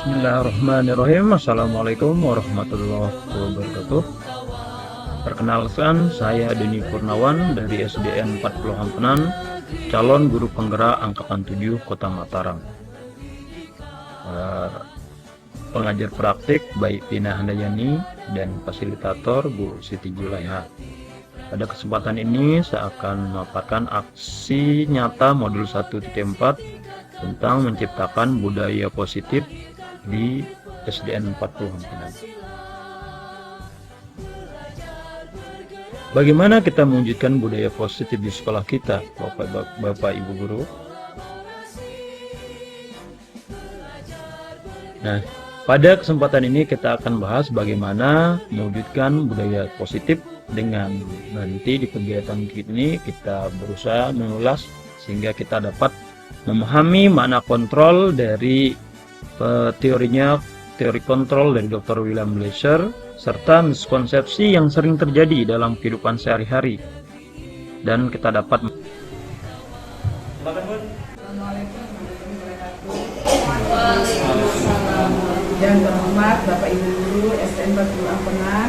Bismillahirrahmanirrahim. Assalamualaikum warahmatullahi wabarakatuh. Perkenalkan, saya Denny Purnawan dari SDN 40 Hampenan, calon guru penggerak Angkatan 7 Kota Mataram. Pengajar praktik baik Pina Handayani dan fasilitator Bu Siti Julaiha. Pada kesempatan ini saya akan memaparkan aksi nyata modul 1.4 tentang menciptakan budaya positif di SDN 40 Hampenan. Bagaimana kita mewujudkan budaya positif di sekolah kita, Bapak Ibu guru? Nah, pada kesempatan ini kita akan bahas bagaimana mewujudkan budaya positif dengan nanti di kegiatan ini kita berusaha mengulas sehingga kita dapat memahami makna kontrol dari teori kontrol dari Dr. William Glasser serta miskonsepsi yang sering terjadi dalam kehidupan sehari-hari, dan kita dapat yang terhormat Bapak Ibu Guru SDN 40 Hampenan.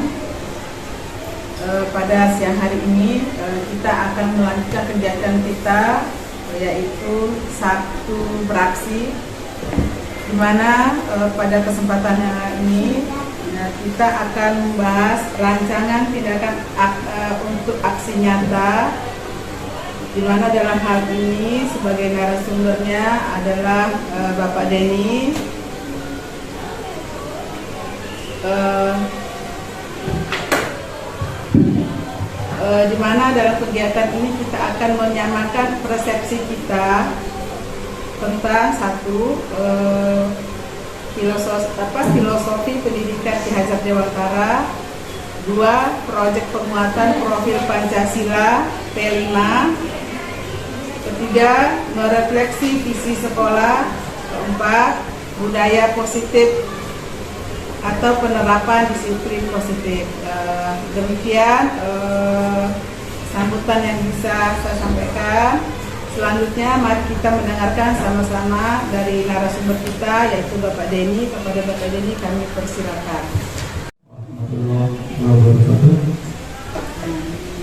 Pada siang hari ini kita akan melanjutkan kegiatan kita, yaitu satu beraksi, di mana pada kesempatan ini kita akan membahas rancangan tindakan untuk aksi nyata, di mana dalam hal ini sebagai narasumbernya adalah Bapak Denny. Di mana dalam kegiatan ini kita akan menyamakan persepsi kita tentang satu filosofi pendidikan Ki Hajar Dewantara, dua proyek penguatan profil Pancasila P5, ketiga merefleksi visi sekolah, keempat budaya positif atau penerapan disiplin positif. Demikian sambutan yang bisa saya sampaikan. Selanjutnya mari kita mendengarkan sama-sama dari narasumber kita, yaitu Bapak Denny. Kepada Bapak Denny kami persilakan.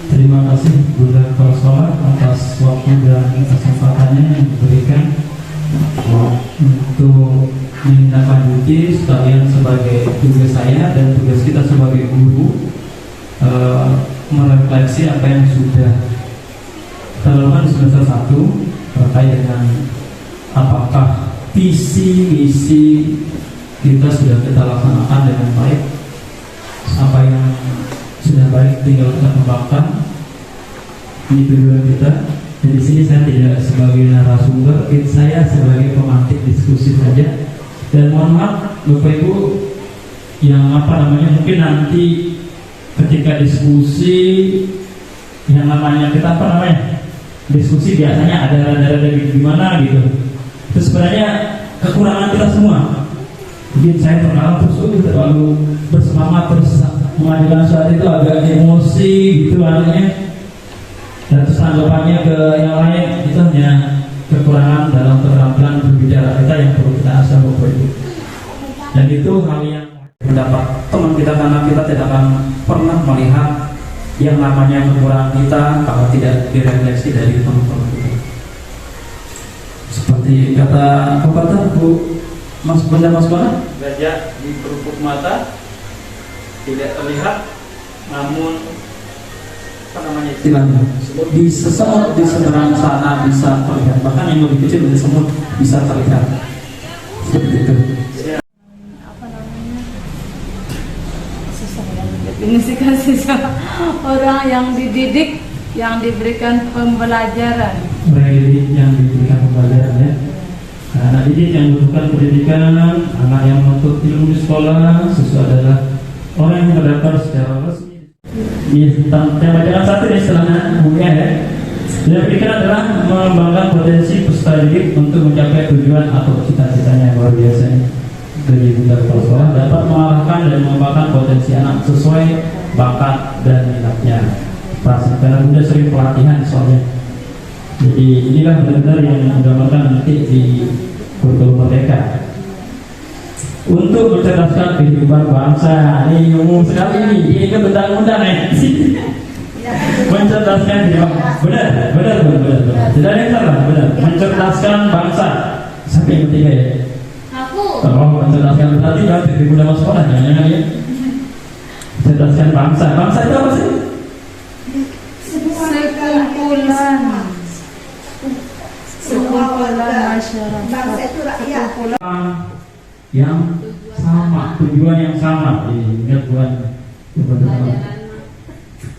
Terima kasih Bunda Kepala Sekolah atas waktu dan kesempatannya yang diberikan untuk menindaklanjuti sekalian sebagai tugas saya dan tugas kita sebagai guru, merefleksi apa yang sudah terlalu di semester 1 terkait dengan apakah visi misi kita sudah kita laksanakan dengan baik, apa yang sudah baik tinggal kita kembangkan di tujuan kita. Dan di sini saya tidak sebagai narasumber, saya sebagai pemantik diskusi saja. Dan mohon maaf Bapak Ibu yang mungkin nanti ketika diskusi yang namanya kita diskusi biasanya ada rada-rada gimana gitu. Itu sebenarnya kekurangan kita semua. Mungkin saya terlalu bersemangat terus mengajukan saat itu agak emosi gitu anaknya. Dan terus tanggapannya ke yang lain, itu hanya kekurangan dalam keterampilan berbicara kita yang perlu kita asah Bapak Ibu. Dan itu hal yang mendapat teman kita, karena kita tidak akan pernah melihat yang namanya kekurangan kita kalau tidak direfleksi dari teman-teman kita. Seperti kata pepatah Bu Mas Bunda Mas Bana, gajah di kerupuk mata tidak terlihat, namun istilahnya di sesemut di seberang sana bisa terlihat, bahkan yang lebih kecil dari semut bisa terlihat. Seperti itu. Definisikan siswa orang yang dididik, yang diberikan pembelajaran. Orang didik yang diberikan pembelajaran ya. Anak didik yang membutuhkan pendidikan, anak yang menuntut ilmu di sekolah, siswa adalah orang yang terdaftar secara resmi. Tema jangan satu istilahnya umumnya ya. Yang ketiga adalah mengembangkan potensi peserta didik untuk mencapai tujuan atau cita-citanya yang luar biasa. Dari Bunda Kepala Sekolah dapat mengarahkan dan mengembangkan potensi anak sesuai bakat dan minatnya. Karena Bunda sering pelatihan soalnya. Jadi inilah benar-benar yang menggambarkan nanti di kurikulum merdeka. untuk mencerdaskan kehidupan bangsa. Ini umum sekali ini, ini kan undang-undang mencerdaskan kehidupan. Benar. Tidak ada yang salah, benar. Mencerdaskan bangsa. Siapa yang ketiga ya? Aku. Kalau mencerdaskan berarti kan di muda masuk sekolah, jangan ya. Mencerdaskan bangsa. Bangsa itu apa sih? Sekumpulan masyarakat. Bangsa itu rakyat. Yang sama, tujuan yang sama. Ingat Tuhan.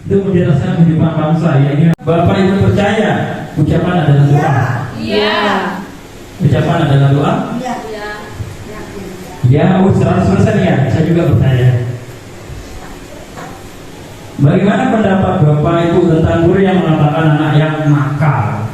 Itu menjelaskan kehidupan bangsa. Ya, ini Bapak Ibu percaya ucapan adalah doa. Iya. Ucapan adalah doa. Iya. Ya, 100% ya. Saya juga percaya. Bagaimana pendapat Bapak Ibu tentang guru yang mengatakan anak yang nakal?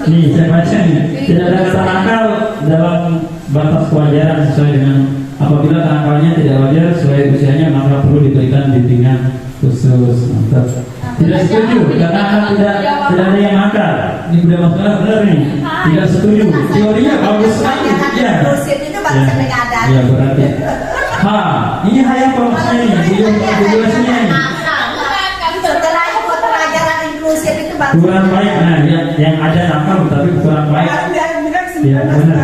Nih, saya baca nih. Tidak ada kata nakal dalam batas kewajaran sesuai dengan apabila kenakalnya tidak wajar sesuai usianya maka perlu diberikan bimbingan khusus. Mantap. Tidak setuju karena tidak ada yang nakal. Ini udah masalah benar nih. Tidak setuju. Teorinya bagus sekali. Ya. Inklusif itu bangsa ada. Ya berarti. Ini hayang maksudnya nih. Judulnya nih. Setelah ikut pelajaran inklusif itu bangsa Kurang baik. Nah, yang ada nakal tapi kurang baik. Ya benar.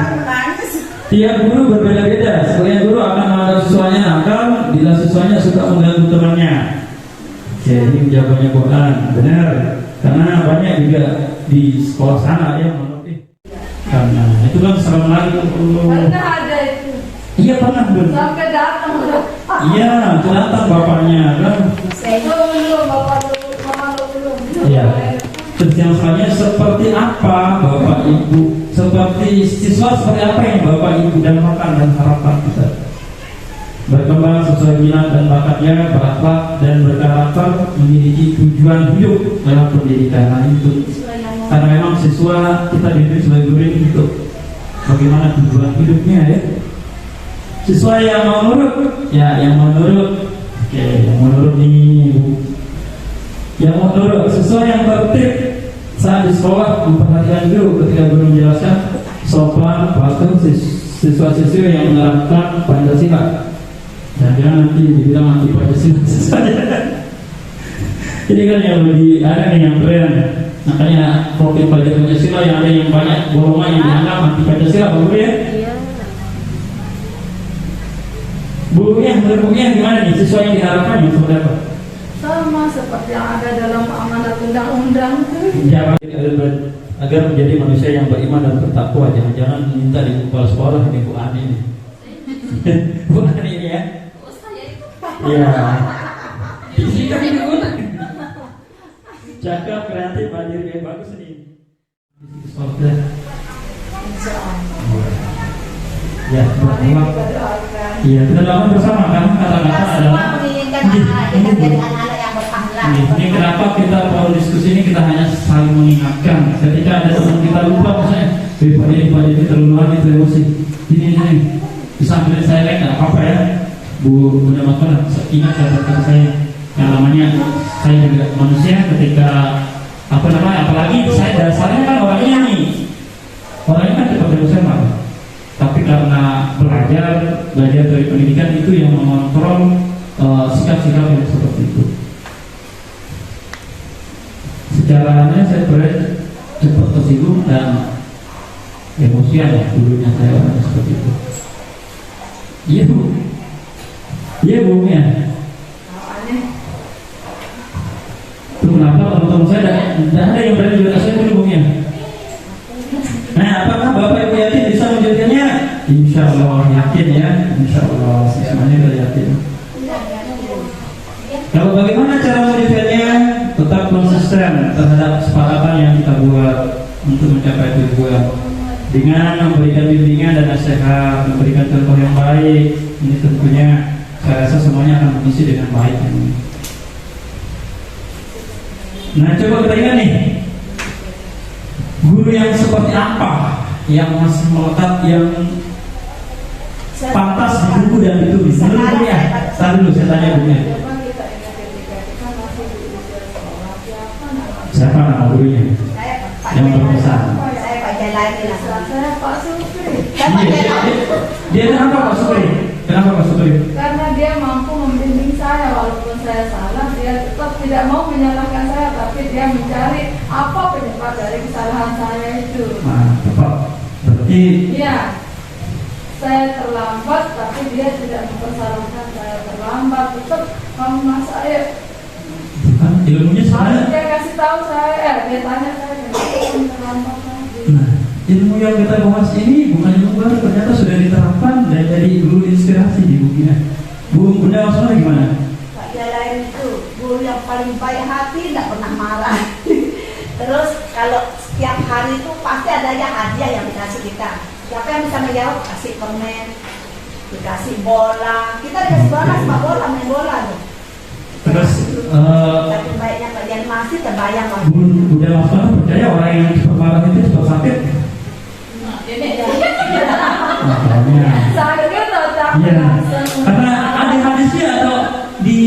Tiap guru berbeda-beda. Sebagian guru akan menganggap siswanya nakal bila siswanya suka mengganggu temannya. Oke, ini jawabannya Quran. Benar. Karena banyak juga di sekolah sana yang mengerti. Karena itu kan serem lagi tuh. Pernah ada itu. Iya pernah belum? Sampai datang udah. Iya, datang bapaknya kan. Belum, bapak dulu, mama belum. Iya. Terus yang selanjutnya seperti apa Bapak Ibu? Seperti siswa seperti apa yang Bapak Ibu dambakan dan harapan kita? Berkembang sesuai minat dan bakatnya, berakhlak dan berkarakter, memiliki tujuan hidup dalam pendidikan. Nah, itu karena memang siswa kita diberi sebagai guru untuk bagaimana tujuan hidupnya ya. Siswa yang mau nurut, ya yang mau nurut, oke, yang mau nurut nih Bu. Yang mau nurut, siswa yang tertib saat di sekolah memperhatikan guru ketika guru menjelaskan, sopan, patuh, siswa-siswi yang menerapkan Pancasila. Dan jangan nanti dibilang anti Pancasila saja. Ini kan yang lebih ada yang keren. Makanya profil pelajar Pancasila yang ada yang banyak golongan yang dianggap anti Pancasila, Bapak ya. Bukunya, menurut bukunya gimana nih? Siswa yang diharapkan yang seperti apa? Sama seperti yang ada dalam amanat undang-undang. Ya, agar menjadi manusia yang beriman dan bertakwa. Jangan-jangan minta di kepala sekolah ini Bu Ani ini. Bu Ani ini ya. Iya. Fisika ini Bu. Cakap, kreatif, mandiri, kayak bagus nih. Sekolah. Ya, berulang. Iya, kita lakukan bersama kan kata-kata adalah menginginkan anak dengan jadi anak-anak yang berpahala. ini kenapa kita mau diskusi ini, kita hanya saling mengingatkan. Ketika ada teman kita lupa misalnya, Pak ini terlalu lagi emosi. Ini disampaikan saya lagi nggak apa-apa ya, Bu Bunda Makona. Ingat kata-kata saya yang namanya saya juga manusia ketika apalagi saya dasarnya kan orangnya kan cepat emosi tapi karena belajar dari pendidikan itu yang mengontrol sikap-sikap yang seperti itu. Secaranya saya cepat tersinggung dan emosian ya dulunya saya orangnya seperti itu. Iya Bu, iya Bu ya. Itu kenapa teman-teman saya tidak ada yang berani juga saya dulu Bu ya. Nah, apakah Bapak Ibu yakin bisa menjadikannya? Insya Allah yakin ya, Insya Allah semuanya sudah yakin. Kalau bagaimana cara menjadikannya? Tetap konsisten terhadap kesepakatan yang kita buat untuk mencapai tujuan dengan memberikan bimbingan dan nasihat, memberikan contoh yang baik. Ini tentunya saya rasa semuanya akan mengisi dengan baik ini. Nah, coba kita ingat nih. Guru yang seperti apa yang masih melekat, yang pantas di buku dan ditulis? Menurut ya, saya dulu saya tanya gurunya. Siapa nama gurunya? Yang berpesan. layani lah. Saya Pak Supri. Siapa Iya, dia? dia kenapa Pak Supri? Kenapa Pak Supri? Karena dia mampu membimbing saya walaupun saya salah, dia tetap tidak mau menyalahkan saya, tapi dia mencari apa penyebab dari kesalahan saya itu. Nah, Bapak, berarti Iya, saya terlambat, tapi dia tidak mempersalahkan saya terlambat. Tetap mama saya kan ilmunya harus sebenarnya. dia kasih tahu saya, dia tanya saya kenapa terlambat lagi. Nah, ilmu yang kita bahas ini bukan ilmu baru, ternyata sudah diterapkan dan jadi guru inspirasi di bukunya. Bunda maksudnya gimana? Pak Jalain itu guru yang paling baik hati, tidak pernah marah. Terus kalau setiap hari itu pasti ada aja hadiah yang dikasih kita. Siapa yang bisa menjawab? Kasih permen, dikasih bola. Kita dikasih bola, sama bola, main bola tuh. Terus Tapi baiknya Pak Jan masih terbayang lah. Bunda maksudnya percaya orang yang cepat marah itu cepat sakit? Ini Makanya. sakit atau Iya, langsung. karena ada hadisnya atau di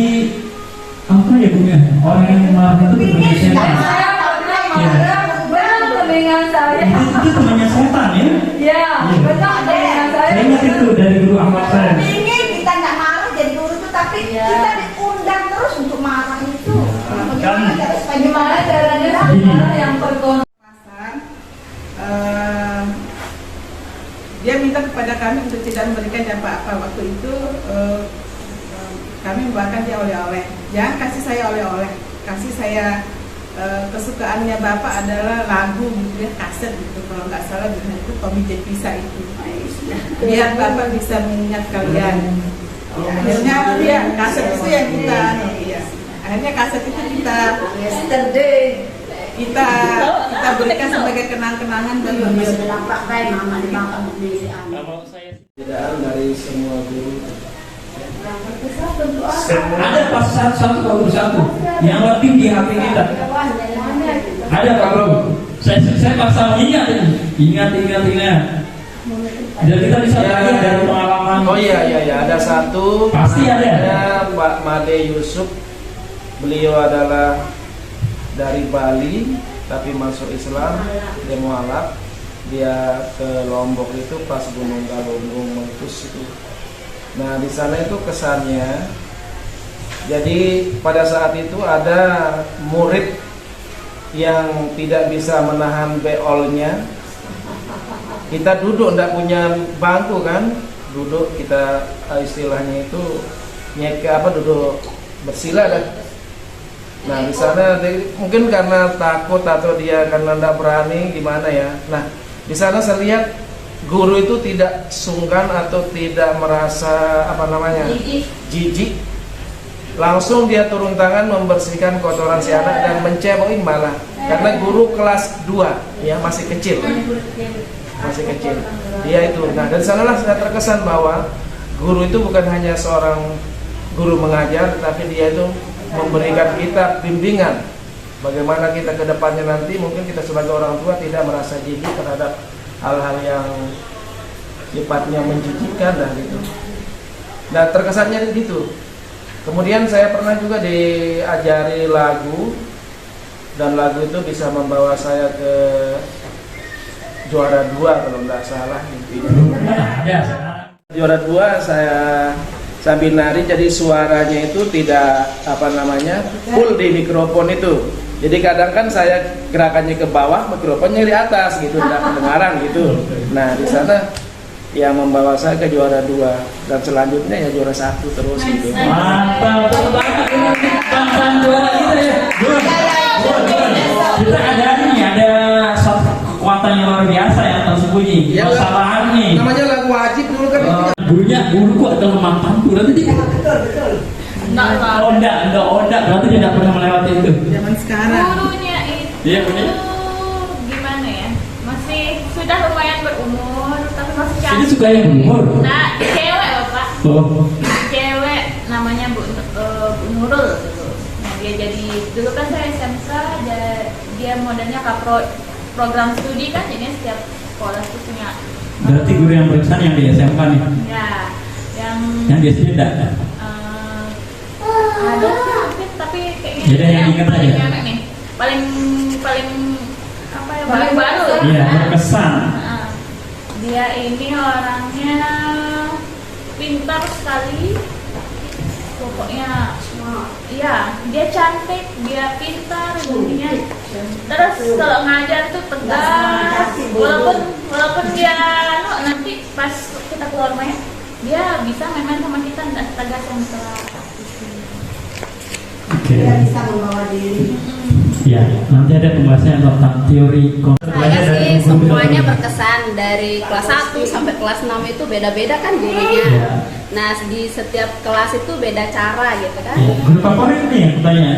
apa ya Bu ya? Orang yang marah itu temannya setan. Saya pernah marah, benar telinga saya. Itu temannya setan ya? Ya, benar telinga saya. Saya ingat itu dari guru Ahmad saya. Ingin kita nggak marah jadi guru itu, tapi Iya. kita diundang terus untuk marah itu. Bagaimana Kan- cara supaya Gimana caranya Gini. supaya yang terkontrol? Eh, dia minta kepada kami untuk tidak memberikan apa-apa. Waktu itu kami membawakan dia oleh-oleh. Jangan kasih saya oleh-oleh, kasih saya kesukaannya Bapak adalah lagu gitu ya, kaset gitu. Kalau nggak salah dengan itu Tommy Jepisa itu. Biar Bapak bisa mengingat kalian. Ya, akhirnya dia kaset itu yang kita, iya. Akhirnya kaset itu yesterday kita berikan sebagai kenang-kenangan bagi masih beliau. dalam pakai mama di bangka di Perbedaan dari semua guru. Yang terbesar tentu ada. Ada pas satu kalau satu yang lebih di HP kita. Ada Pak Bro. Saya pasal ingat ini. Ingat. Dan kita bisa belajar dari pengalaman. Oh iya, ada satu. Pasti ada. Namanya Pak Made Yusuf. Beliau adalah dari Bali tapi masuk Islam, dia mualaf. Dia ke Lombok itu pas Gunung Galunggung meletus itu. Nah di sana itu kesannya, jadi pada saat itu ada murid yang tidak bisa menahan beolnya. Kita duduk, tidak punya bangku kan, duduk kita istilahnya itu duduk bersila kan. Nah di sana mungkin karena takut atau dia karena tidak berani gimana ya. Nah di sana saya lihat guru itu tidak sungkan atau tidak merasa jijik. Langsung dia turun tangan membersihkan kotoran si anak dan mencebokin malah. Karena guru kelas 2 ya masih kecil. Dia itu. Nah dari sanalah saya terkesan bahwa guru itu bukan hanya seorang guru mengajar, tapi dia itu memberikan kita bimbingan bagaimana kita ke depannya nanti. Mungkin kita sebagai orang tua tidak merasa jijik terhadap hal-hal yang sifatnya menjijikkan dan gitu. Nah terkesannya gitu. Kemudian saya pernah juga diajari lagu, dan lagu itu bisa membawa saya ke juara 2 kalau tidak salah intinya. Juara 2 saya sambil nari, jadi suaranya itu tidak full di mikrofon itu. Jadi kadang kan saya gerakannya ke bawah, mikrofonnya di atas gitu, tidak kedengaran gitu. Nah di sana yang membawa saya ke juara 2 dan selanjutnya ya juara 1 terus gitu. Mantap, banget ini bangsa juara kita ya. Kita ada satu kekuatan yang luar biasa yang tersembunyi. Kesalahan nih. Namanya lagu wajib dulu kan. Guruku adalah mantanku. Nanti dia betul. Onda, berarti dia tidak pernah melewati itu. Zaman sekarang. Gurunya itu Iya, bener. gimana ya? Masih sudah lumayan berumur, tapi masih Ini cantik. suka yang umur. Nah, cewek Bapak. Oh, Cewek namanya Bu Nurul dulu. Nah, dia jadi dulu kan saya SMK, dia modelnya program studi kan, jadi setiap sekolah itu punya. berarti guru yang berkesan yang di SMK nih. Ya, Yang di SD enggak? ada sih mungkin, tapi kayaknya Jadi yang ingat paling aja. enak nih, paling apa ya, baru-baru. Iya, berkesan. Nah, dia ini orangnya pintar sekali. Pokoknya iya, dia cantik, dia pintar intinya. Terus kalau ngajar tuh tegas, walaupun dia nanti pas kita keluar main, dia bisa main sama kita, nggak tegas yang telah. Oke. Dia bisa membawa diri. Ya, nanti ada pembahasan tentang teori Saya sih semuanya berkesan dari kelas 1 sampai kelas 6 itu beda-beda kan gurunya. Ya. Nah, di setiap kelas itu beda cara gitu kan. Ya, guru favorit nih yang tanya.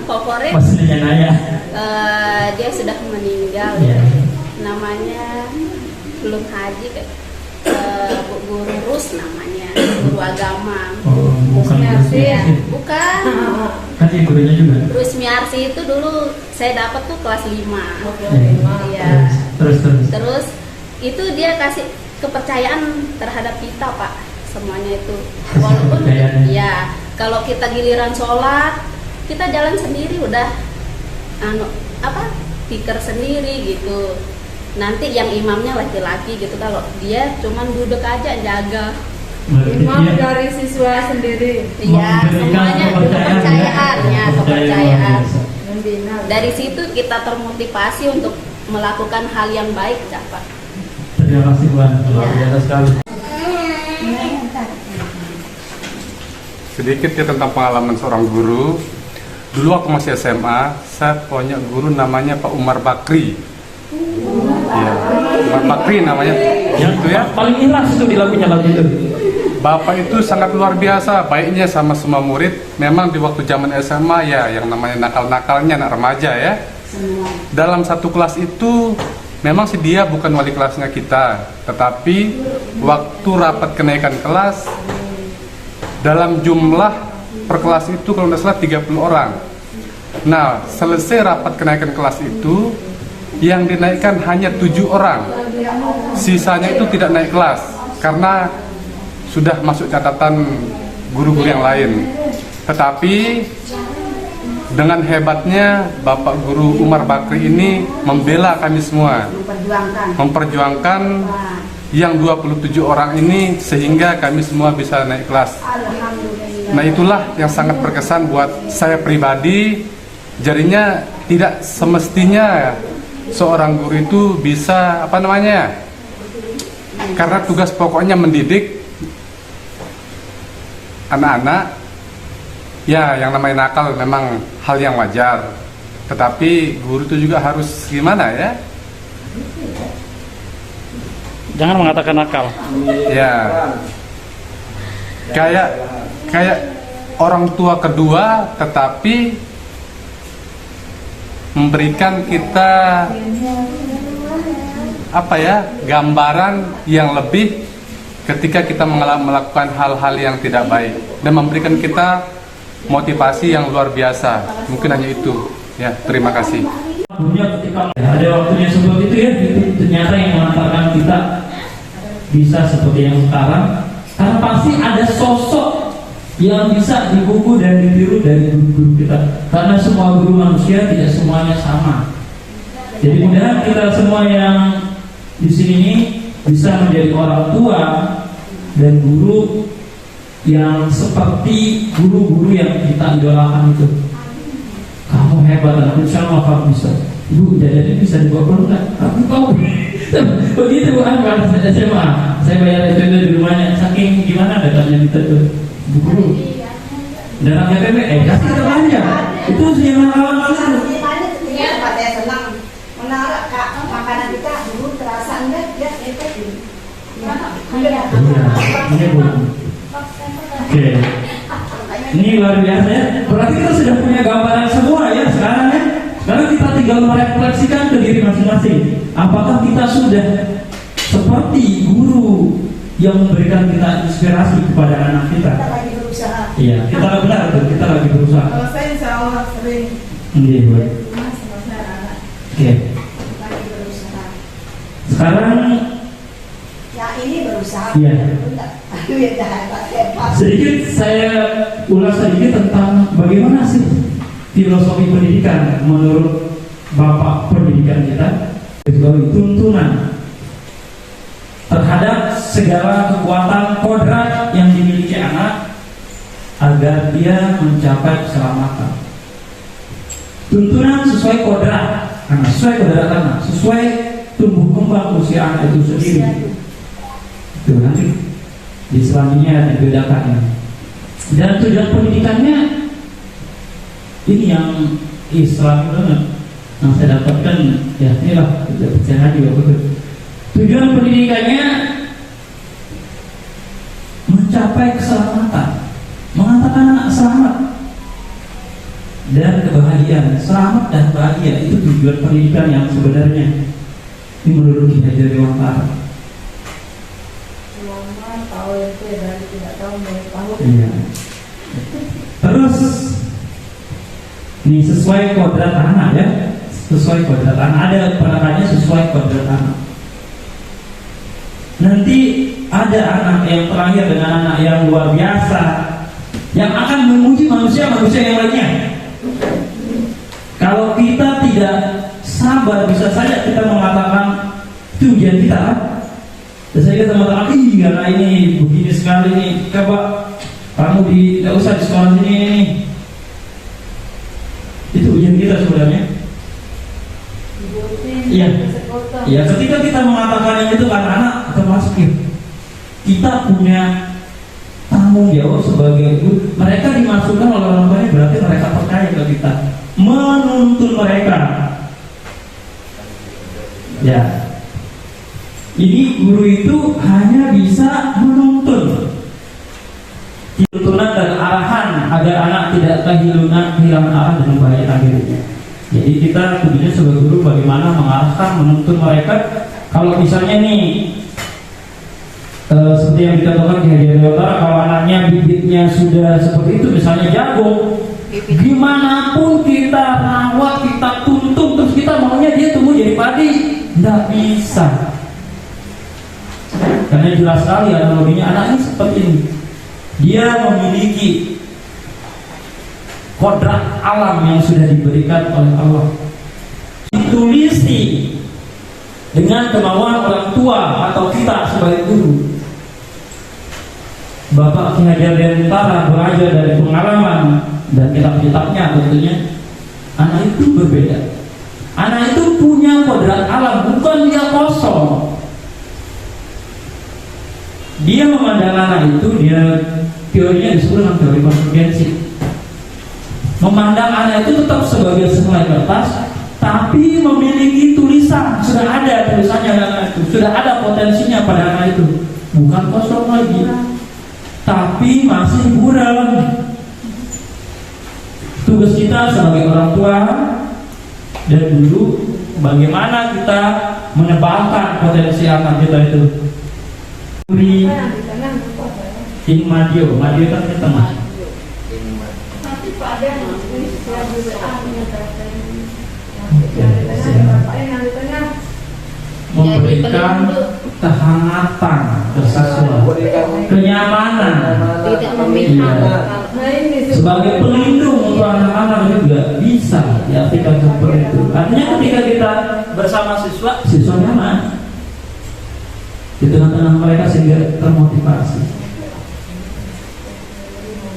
Favorit Pasti yang nanya. dia sudah meninggal Ya. ya. Namanya belum haji Bu Guru Rus namanya, guru agama. Oh, bukan Ya, bukan. Kan gurunya juga. Rusmiarsi itu dulu saya dapat tuh kelas 5. Iya. Terus. Terus itu dia kasih kepercayaan terhadap kita, Pak. Semuanya itu. Walaupun Kepercayaan. ya, kalau kita giliran sholat, kita jalan sendiri udah tikar sendiri gitu. Nanti yang imamnya laki-laki gitu, kalau dia cuman duduk aja jaga. Imam dari siswa sendiri. Iya, semuanya kepercayaan ya, kepercayaan. Membina. Dari situ kita termotivasi untuk melakukan hal yang baik, Pak. Terima kasih Tuhan, luar biasa sekali. Sedikit ya tentang pengalaman seorang guru. Dulu waktu masih SMA, saya punya guru namanya Pak Umar Bakri. Ya, Umar Bakri namanya. Yang Itu ya. paling ikhlas itu di lagu itu. Bapak itu sangat luar biasa, baiknya sama semua murid. Memang di waktu zaman SMA ya, yang namanya nakal-nakalnya anak remaja ya. Dalam satu kelas itu, memang sih dia bukan wali kelasnya kita, tetapi waktu rapat kenaikan kelas, dalam jumlah per kelas itu kalau tidak salah 30 orang. Nah, selesai rapat kenaikan kelas itu, yang dinaikkan hanya 7 orang. Sisanya itu tidak naik kelas karena sudah masuk catatan guru-guru yang lain. Tetapi dengan hebatnya Bapak Guru Umar Bakri ini membela kami semua, memperjuangkan yang 27 orang ini sehingga kami semua bisa naik kelas. Nah, itulah yang sangat berkesan buat saya pribadi. Jadinya tidak semestinya seorang guru itu bisa karena tugas pokoknya mendidik anak-anak. Ya, yang namanya nakal memang hal yang wajar, tetapi guru itu juga harus gimana ya? Jangan mengatakan nakal. Ya, kayak orang tua kedua, tetapi memberikan kita gambaran yang lebih ketika kita melakukan hal-hal yang tidak baik, dan memberikan kita motivasi yang luar biasa. Mungkin hanya itu ya. Terima kasih. Ketika ada waktunya seperti itu ya, itu ternyata yang mengantarkan kita bisa seperti yang sekarang, karena pasti ada sosok yang bisa digugu dan ditiru dari guru-guru kita, karena semua guru manusia tidak semuanya sama. Jadi mudah-mudahan kita semua yang di sini bisa menjadi orang tua dan guru yang seperti guru-guru yang kita idolakan itu. Kamu hebat, aku sama kamu bisa. Ibu, jadi bisa dibawa pulang. Aku tahu. Begitu bukan bahasa SMA. Saya bayar itu di rumahnya. Saking gimana datanya kita tuh, Bu Guru. Dalam KPP, kasih kita belanja. Itu sih yang lawan-lawan. Saya senang menaruh makanan kita dulu terasa enggak ya itu. Ini Bu. Oke. Ini luar biasa ya. Berarti kita sudah punya gambaran semua ya sekarang ya. Sekarang kita tinggal merefleksikan ke diri masing-masing. Apakah kita sudah seperti guru yang memberikan kita inspirasi kepada anak kita? Kita lagi berusaha. Iya, kita benar tuh, kita lagi berusaha. Kalau saya insya Allah sering Iya, Bu. mas sama saya anak. Oke. Lagi berusaha. Sekarang Ya ini berusaha. Iya. Hebat. sedikit saya ulas sedikit tentang bagaimana sih filosofi pendidikan menurut Bapak pendidikan kita. tuntunan terhadap segala kekuatan kodrat yang dimiliki anak agar dia mencapai keselamatan. Tuntunan sesuai kodrat anak, sesuai kodrat anak, sesuai tumbuh kembang usia anak itu sendiri. Itu nanti di selanjutnya dibedakan. Dan tujuan pendidikannya ini yang Islam banget, yang saya dapatkan ya inilah tidak percaya juga. Tujuan pendidikannya mencapai keselamatan, mengatakan anak selamat dan kebahagiaan, selamat dan bahagia, itu tujuan pendidikan yang sebenarnya. Ini menurut Ki Hajar Dewantara. Tahu itu dari tidak tahu tahu. Iya. Terus ini sesuai kodrat anak ya, sesuai kodrat anak, ada penekanannya sesuai kodrat anak. Nanti ada anak yang terakhir dengan anak yang luar biasa yang akan memuji manusia yang lainnya. Kalau kita tidak sabar, bisa saja kita mengatakan itu ujian kita. Bisa kita mengatakan, ih anak ini begini sekali nih, coba kamu tidak usah di sekolah sini. Itu ujian kita sebenarnya. Iya. Ya, ketika kita mengatakan yang itu anak-anak termasuk kita punya tanggung jawab sebagai guru. Mereka dimasukkan oleh orang tuanya, berarti mereka percaya ke kita, menuntun mereka. Ya, ini guru itu hanya bisa menuntun, tuntunan dan arahan agar anak tidak kehilangan arah dan bahaya akhirnya. Jadi kita tujuannya sebagai guru bagaimana mengarahkan, menuntun mereka. Kalau misalnya nih seperti yang dikatakan Ki Hajar Dewantara, kalau anaknya bibitnya sudah seperti itu, misalnya jagung, gimana pun kita rawat, kita tuntun, terus kita maunya dia tumbuh jadi padi, tidak bisa. Karena jelas sekali analoginya anak ini seperti ini, dia memiliki kodrat alam yang sudah diberikan oleh Allah, ditulisi dengan kemauan orang tua atau kita sebagai guru. Bapak Ki Hajar Dewantara belajar dari pengalaman dan kitab-kitabnya tentunya. Anak itu berbeda. Anak itu punya kodrat alam, bukan dia kosong. Dia memandang anak itu, dia teorinya disebut dengan teori konvergensi. Memandang anak itu tetap sebagai sehelai kertas, tapi memiliki tulisan, sudah ada tulisannya anak itu, sudah ada potensinya pada anak itu, bukan kosong lagi, tapi masih buram. Tugas kita sebagai orang tua dan guru, bagaimana kita menebalkan potensi anak kita itu. Ini Madio kan di tengah. Nanti Pak ada ini saya juga memberikan kehangatan, kesatuan, kenyamanan, tidak memihak. sebagai pelindung untuk anak-anak juga bisa diartikan seperti itu. Artinya ketika kita bersama siswa nyaman di tengah-tengah mereka sehingga termotivasi.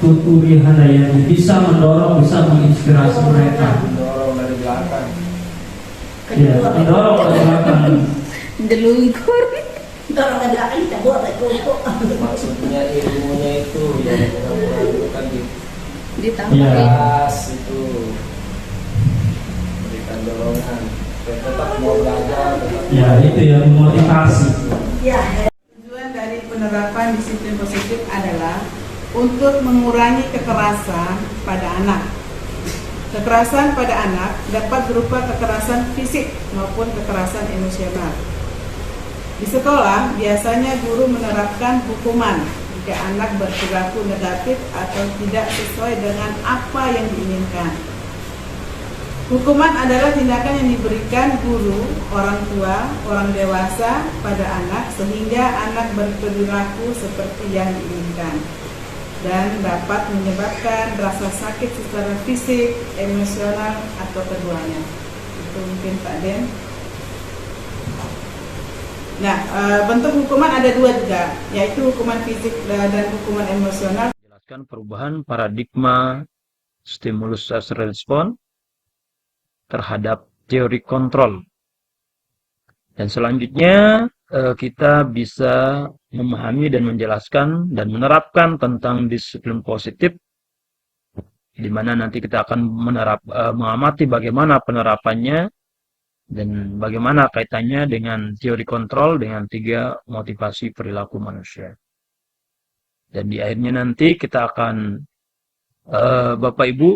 Tuturi Handayani bisa mendorong, bisa menginspirasi mereka. Mendorong dari belakang. Ya, mendorong dari belakang. Delungkur. Dorong ke belakang kita buat kumpul. Maksudnya ilmunya itu yang bukan Ditambah. Ya. itu berikan dorongan. Tetap mau belajar. Ya, itu ya, memotivasi. Ya. Tujuan dari penerapan disiplin positif adalah untuk mengurangi kekerasan pada anak. Kekerasan pada anak dapat berupa kekerasan fisik maupun kekerasan emosional. Di sekolah, biasanya guru menerapkan hukuman jika anak berperilaku negatif atau tidak sesuai dengan apa yang diinginkan. Hukuman adalah tindakan yang diberikan guru, orang tua, orang dewasa pada anak sehingga anak berperilaku seperti yang diinginkan dan dapat menyebabkan rasa sakit secara fisik, emosional, atau keduanya. Itu mungkin Pak Den. Nah, bentuk hukuman ada dua juga, yaitu hukuman fisik dan hukuman emosional. Jelaskan perubahan paradigma stimulus respon terhadap teori kontrol. Dan selanjutnya kita bisa memahami dan menjelaskan dan menerapkan tentang disiplin positif, di mana nanti kita akan mengamati bagaimana penerapannya dan bagaimana kaitannya dengan teori kontrol dengan 3 motivasi perilaku manusia. Dan di akhirnya nanti kita akan Bapak Ibu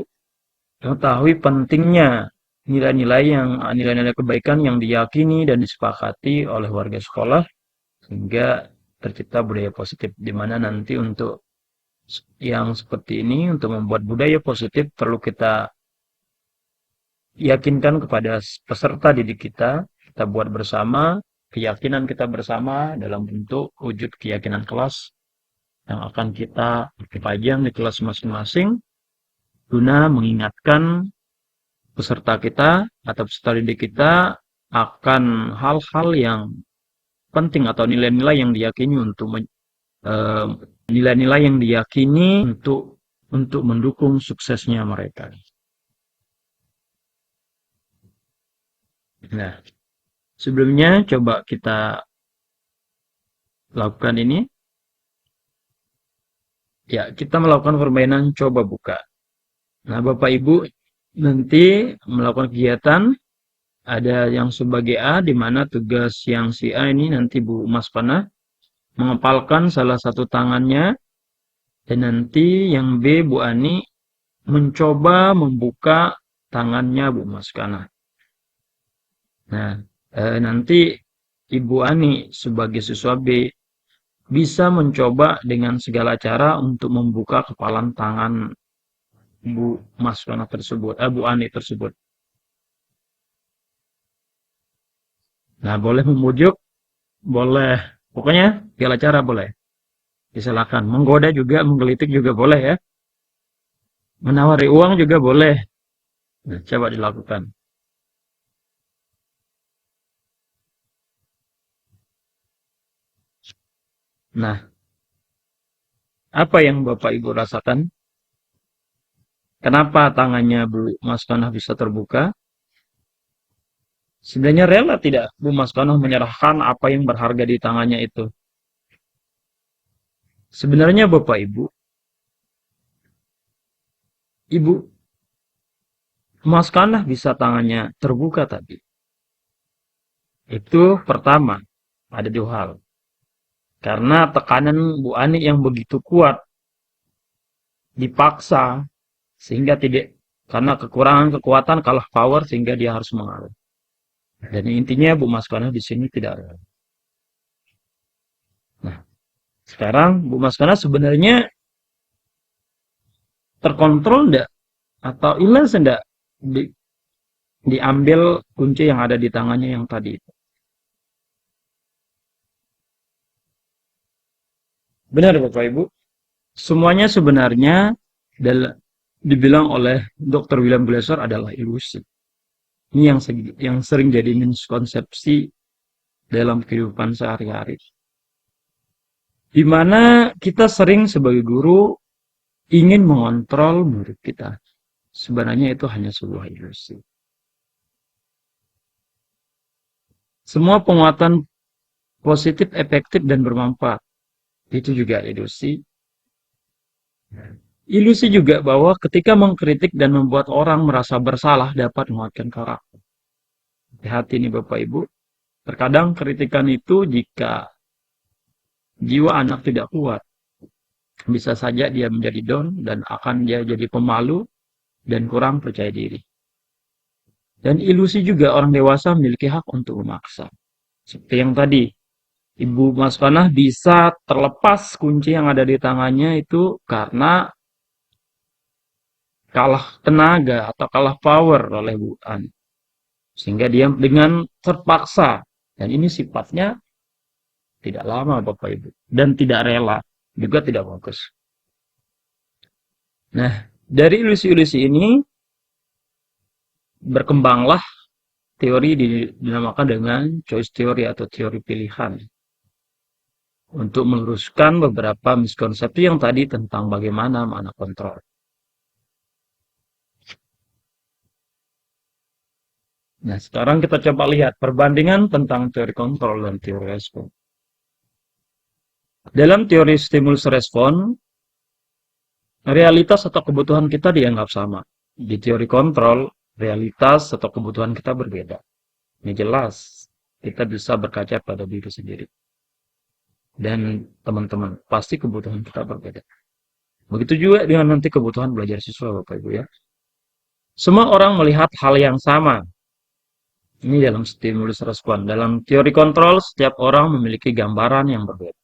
mengetahui pentingnya nilai-nilai kebaikan yang diyakini dan disepakati oleh warga sekolah sehingga tercipta budaya positif, di mana nanti untuk yang seperti ini, untuk membuat budaya positif perlu kita yakinkan kepada peserta didik kita buat bersama, keyakinan kita bersama dalam bentuk wujud keyakinan kelas yang akan kita pajang di kelas masing-masing guna mengingatkan peserta kita atau peserta didik kita akan hal-hal yang penting atau nilai-nilai yang diyakini untuk mendukung suksesnya mereka. Nah, sebelumnya coba kita lakukan ini. Ya, kita melakukan permainan coba buka. Nah, Bapak Ibu nanti melakukan kegiatan, ada yang sebagai A, di mana tugas yang si A ini nanti Bu Mas Panah mengepalkan salah satu tangannya, dan nanti yang B, Bu Ani, mencoba membuka tangannya Bu Mas Panah. Nah, nanti Ibu Ani sebagai siswa B bisa mencoba dengan segala cara untuk membuka kepalan tangan Bu Mas Panah tersebut, Bu Ani tersebut. Nah, boleh memujuk, boleh, pokoknya segala cara boleh. Silakan, menggoda juga, menggelitik juga boleh ya. Menawari uang juga boleh. Nah, coba dilakukan. Nah, apa yang Bapak Ibu rasakan? Kenapa tangannya Bu Mas Panah bisa terbuka? Sebenarnya rela tidak Bu Mas Panah menyerahkan apa yang berharga di tangannya itu? Sebenarnya Bapak Ibu Mas Panah bisa tangannya terbuka tadi. Itu pertama, ada 2 hal. Karena tekanan Bu Ani yang begitu kuat dipaksa sehingga karena kekurangan kekuatan kalah power sehingga dia harus mengalah. Dan intinya Bu Mas Panah di sini tidak rela. Nah, sekarang Bu Mas Panah sebenarnya terkontrol enggak atau hilang enggak diambil kunci yang ada di tangannya yang tadi itu? Benar Bapak Ibu, semuanya sebenarnya dibilang oleh Dr. William Glasser adalah ilusi. Ini yang sering jadi miskonsepsi dalam kehidupan sehari-hari. Di mana kita sering sebagai guru ingin mengontrol murid kita. Sebenarnya itu hanya sebuah ilusi. Semua penguatan positif, efektif, dan bermanfaat itu juga ilusi. Ilusi juga bahwa ketika mengkritik dan membuat orang merasa bersalah dapat menguatkan karakter. Hati-hati nih Bapak Ibu. Terkadang kritikan itu jika jiwa anak tidak kuat, bisa saja dia menjadi down dan akan dia jadi pemalu dan kurang percaya diri. Dan ilusi juga orang dewasa memiliki hak untuk memaksa. Seperti yang tadi, Ibu Mas Panah bisa terlepas kunci yang ada di tangannya itu karena kalah tenaga atau kalah power oleh Bu Ani. Sehingga dia dengan terpaksa. Dan ini sifatnya tidak lama Bapak Ibu. Dan tidak rela. Juga tidak bagus. Nah, dari ilusi-ilusi ini berkembanglah teori dinamakan dengan choice theory atau teori pilihan. Untuk meluruskan beberapa miskonsepsi yang tadi tentang bagaimana makna kontrol. Nah, sekarang kita coba lihat perbandingan tentang teori kontrol dan teori respon. Dalam teori stimulus respon, realitas atau kebutuhan kita dianggap sama. Di teori kontrol, realitas atau kebutuhan kita berbeda. Ini jelas, kita bisa berkaca pada diri sendiri. Dan teman-teman, pasti kebutuhan kita berbeda. Begitu juga dengan nanti kebutuhan belajar siswa, Bapak Ibu ya. Semua orang melihat hal yang sama. Ini dalam stimulus respon. Dalam teori kontrol, setiap orang memiliki gambaran yang berbeda.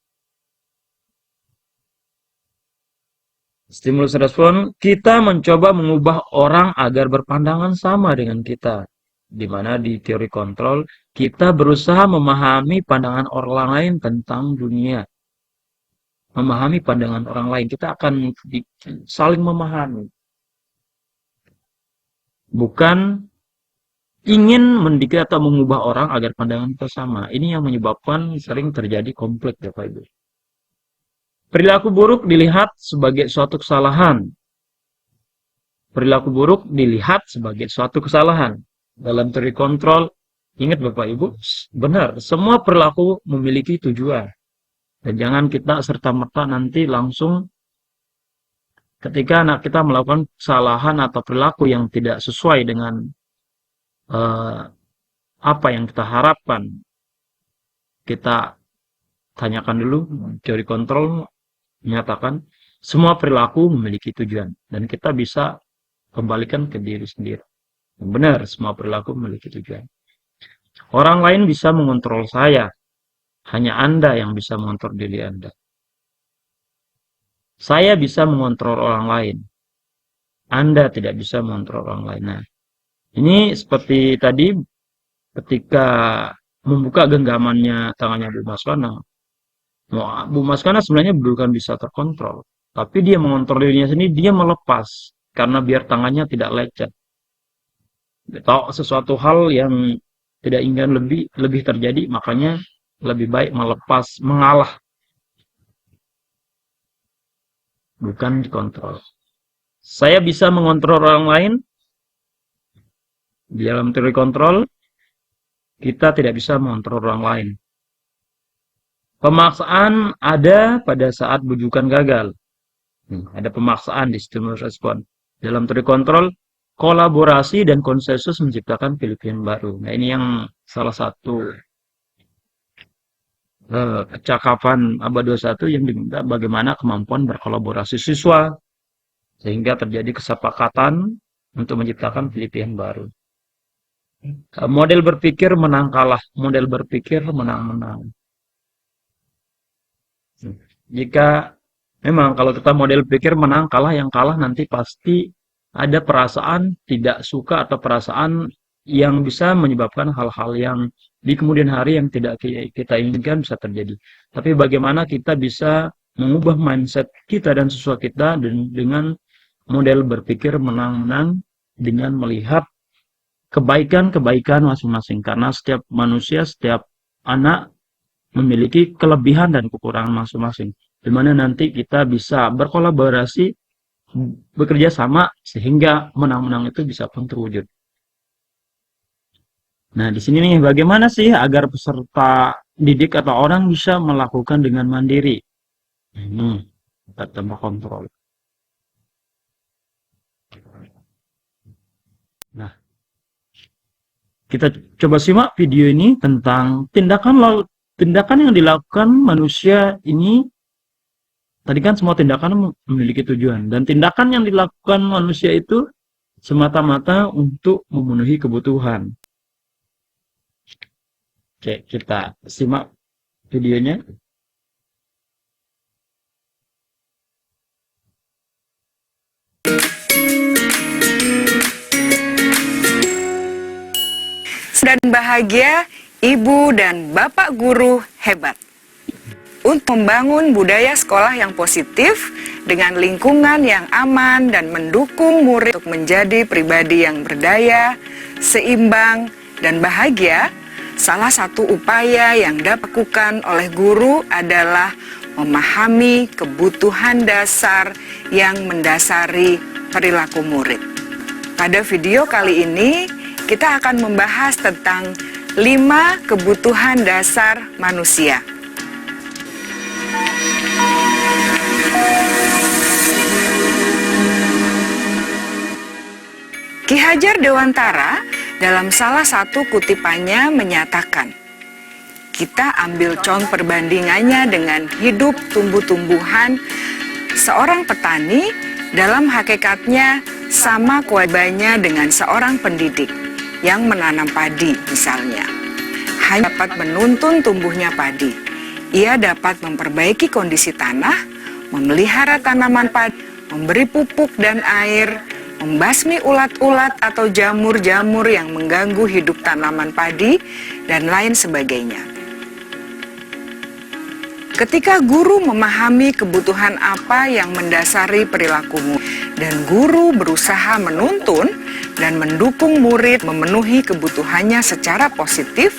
Stimulus respon, kita mencoba mengubah orang agar berpandangan sama dengan kita. Di mana di teori kontrol, kita berusaha memahami pandangan orang lain tentang dunia. Memahami pandangan orang lain, kita akan saling memahami. Bukan ingin mendidik atau mengubah orang agar pandangan kita sama. Ini yang menyebabkan sering terjadi konflik, Bapak Ibu. Perilaku buruk dilihat sebagai suatu kesalahan. Perilaku buruk dilihat sebagai suatu kesalahan. Dalam teori kontrol, ingat Bapak Ibu, benar, semua perilaku memiliki tujuan. Dan jangan kita serta-merta nanti langsung ketika anak kita melakukan kesalahan atau perilaku yang tidak sesuai dengan apa yang kita harapkan, kita tanyakan dulu. Teori kontrol menyatakan semua perilaku memiliki tujuan dan kita bisa kembalikan ke diri sendiri. Benar, semua perilaku memiliki tujuan. Orang lain bisa mengontrol saya, hanya Anda yang bisa mengontrol diri Anda. Saya bisa mengontrol orang lain, Anda tidak bisa mengontrol orang lain. Nah, ini seperti tadi ketika membuka genggamannya tangannya Bu Maskana. Bu Maskana sebenarnya bukan bisa terkontrol, tapi dia mengontrol dirinya sendiri, dia melepas karena biar tangannya tidak lecet. Tahu sesuatu hal yang tidak ingin lebih terjadi, makanya lebih baik melepas, mengalah, bukan dikontrol. Saya bisa mengontrol orang lain. Di dalam teori kontrol, kita tidak bisa mengontrol orang lain. Pemaksaan ada pada saat bujukan gagal. Ada pemaksaan di stimulus respon. Dalam teori kontrol, kolaborasi dan konsensus menciptakan pilihan baru. Nah, ini yang salah satu kecakapan abad 21 yang diminta bagaimana kemampuan berkolaborasi siswa sehingga terjadi kesepakatan untuk menciptakan pilihan baru. Model berpikir menang kalah, model berpikir menang-menang. Jika memang kalau kita model pikir menang kalah, yang kalah nanti pasti ada perasaan tidak suka atau perasaan yang bisa menyebabkan hal-hal yang di kemudian hari yang tidak kita inginkan bisa terjadi. Tapi bagaimana kita bisa mengubah mindset kita dan siswa kita dengan model berpikir menang-menang dengan melihat kebaikan-kebaikan masing-masing. Karena setiap manusia, setiap anak memiliki kelebihan dan kekurangan masing-masing. Di mana nanti kita bisa berkolaborasi, bekerja sama sehingga menang-menang itu bisa pun terwujud. Nah, di sini nih bagaimana sih agar peserta didik atau orang bisa melakukan dengan mandiri? Ini tambah kontrol. Nah, kita coba simak video ini tentang tindakan yang dilakukan manusia ini. Tadi kan semua tindakan memiliki tujuan. Dan tindakan yang dilakukan manusia itu semata-mata untuk memenuhi kebutuhan. Oke, kita simak videonya. Dan bahagia, ibu dan bapak guru hebat. Untuk membangun budaya sekolah yang positif dengan lingkungan yang aman dan mendukung murid untuk menjadi pribadi yang berdaya, seimbang, dan bahagia, salah satu upaya yang dapat dilakukan oleh guru adalah memahami kebutuhan dasar yang mendasari perilaku murid. Pada video kali ini, kita akan membahas tentang 5 kebutuhan dasar manusia. Ki Hajar Dewantara dalam salah satu kutipannya menyatakan, kita ambil contoh perbandingannya dengan hidup tumbuh-tumbuhan. Seorang petani dalam hakikatnya sama kewajibannya dengan seorang pendidik yang menanam padi misalnya. Hanya dapat menuntun tumbuhnya padi. Ia dapat memperbaiki kondisi tanah, memelihara tanaman padi, memberi pupuk dan air, membasmi ulat-ulat atau jamur-jamur yang mengganggu hidup tanaman padi, dan lain sebagainya. Ketika guru memahami kebutuhan apa yang mendasari perilakumu, dan guru berusaha menuntun dan mendukung murid memenuhi kebutuhannya secara positif,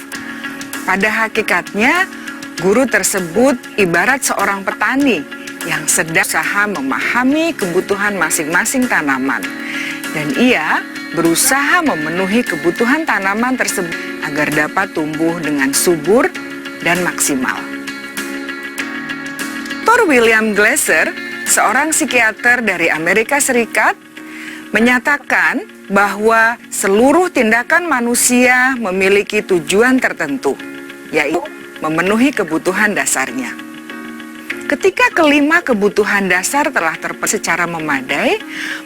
pada hakikatnya guru tersebut ibarat seorang petani yang sedang berusaha memahami kebutuhan masing-masing tanaman, dan ia berusaha memenuhi kebutuhan tanaman tersebut agar dapat tumbuh dengan subur dan maksimal. Dr. William Glasser, seorang psikiater dari Amerika Serikat, menyatakan bahwa seluruh tindakan manusia memiliki tujuan tertentu, yaitu memenuhi kebutuhan dasarnya. Ketika kelima kebutuhan dasar telah terpenuhi secara memadai,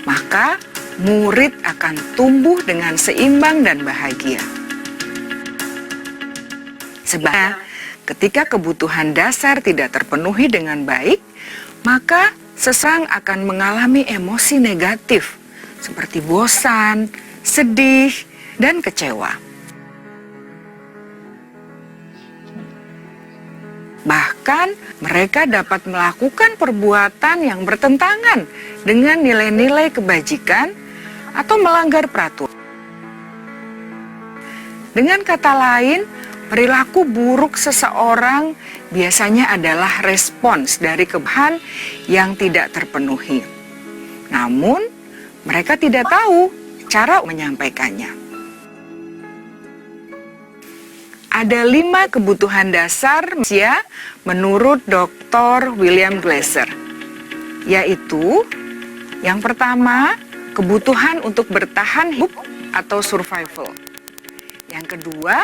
maka murid akan tumbuh dengan seimbang dan bahagia. Sebab ketika kebutuhan dasar tidak terpenuhi dengan baik, maka seseorang akan mengalami emosi negatif seperti bosan, sedih, dan kecewa. Bahkan mereka dapat melakukan perbuatan yang bertentangan dengan nilai-nilai kebajikan atau melanggar peraturan. Dengan kata lain, perilaku buruk seseorang biasanya adalah respons dari kebutuhan yang tidak terpenuhi. Namun, mereka tidak tahu cara menyampaikannya. Ada 5 kebutuhan dasar manusia menurut Dr. William Glasser, yaitu yang pertama, kebutuhan untuk bertahan hidup atau survival. Yang kedua,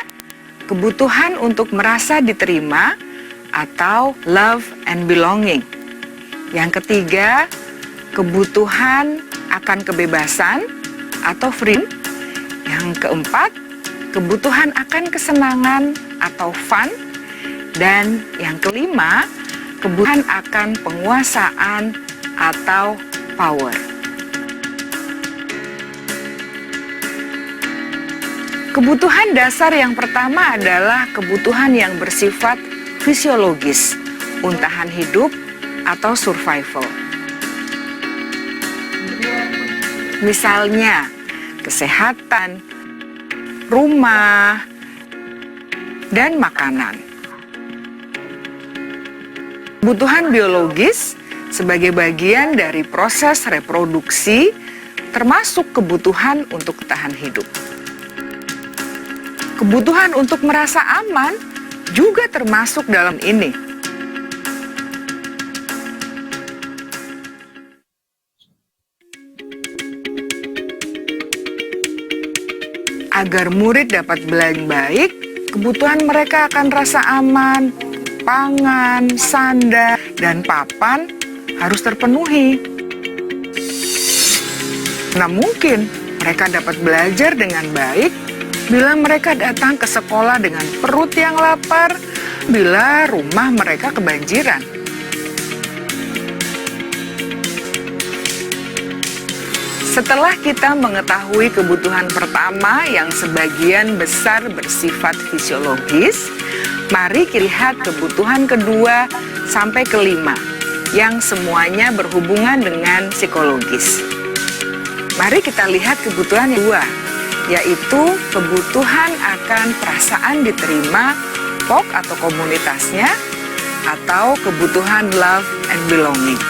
kebutuhan untuk merasa diterima atau love and belonging. Yang ketiga, kebutuhan akan kebebasan atau freedom. Yang keempat, kebutuhan akan kesenangan atau fun. Dan yang kelima, kebutuhan akan penguasaan atau power. Kebutuhan dasar yang pertama adalah kebutuhan yang bersifat fisiologis, untahan hidup atau survival. Misalnya, kesehatan, rumah, dan makanan. Kebutuhan biologis sebagai bagian dari proses reproduksi, termasuk kebutuhan untuk tahan hidup. Kebutuhan untuk merasa aman juga termasuk dalam ini. Agar murid dapat belajar baik, kebutuhan mereka akan rasa aman, pangan, sandar, dan papan harus terpenuhi. Nah, mungkin mereka dapat belajar dengan baik bila mereka datang ke sekolah dengan perut yang lapar, bila rumah mereka kebanjiran. Setelah kita mengetahui kebutuhan pertama yang sebagian besar bersifat fisiologis, mari kita lihat kebutuhan kedua sampai kelima yang semuanya berhubungan dengan psikologis. Mari kita lihat kebutuhan yang kedua, yaitu kebutuhan akan perasaan diterima, POK atau komunitasnya, atau kebutuhan love and belonging.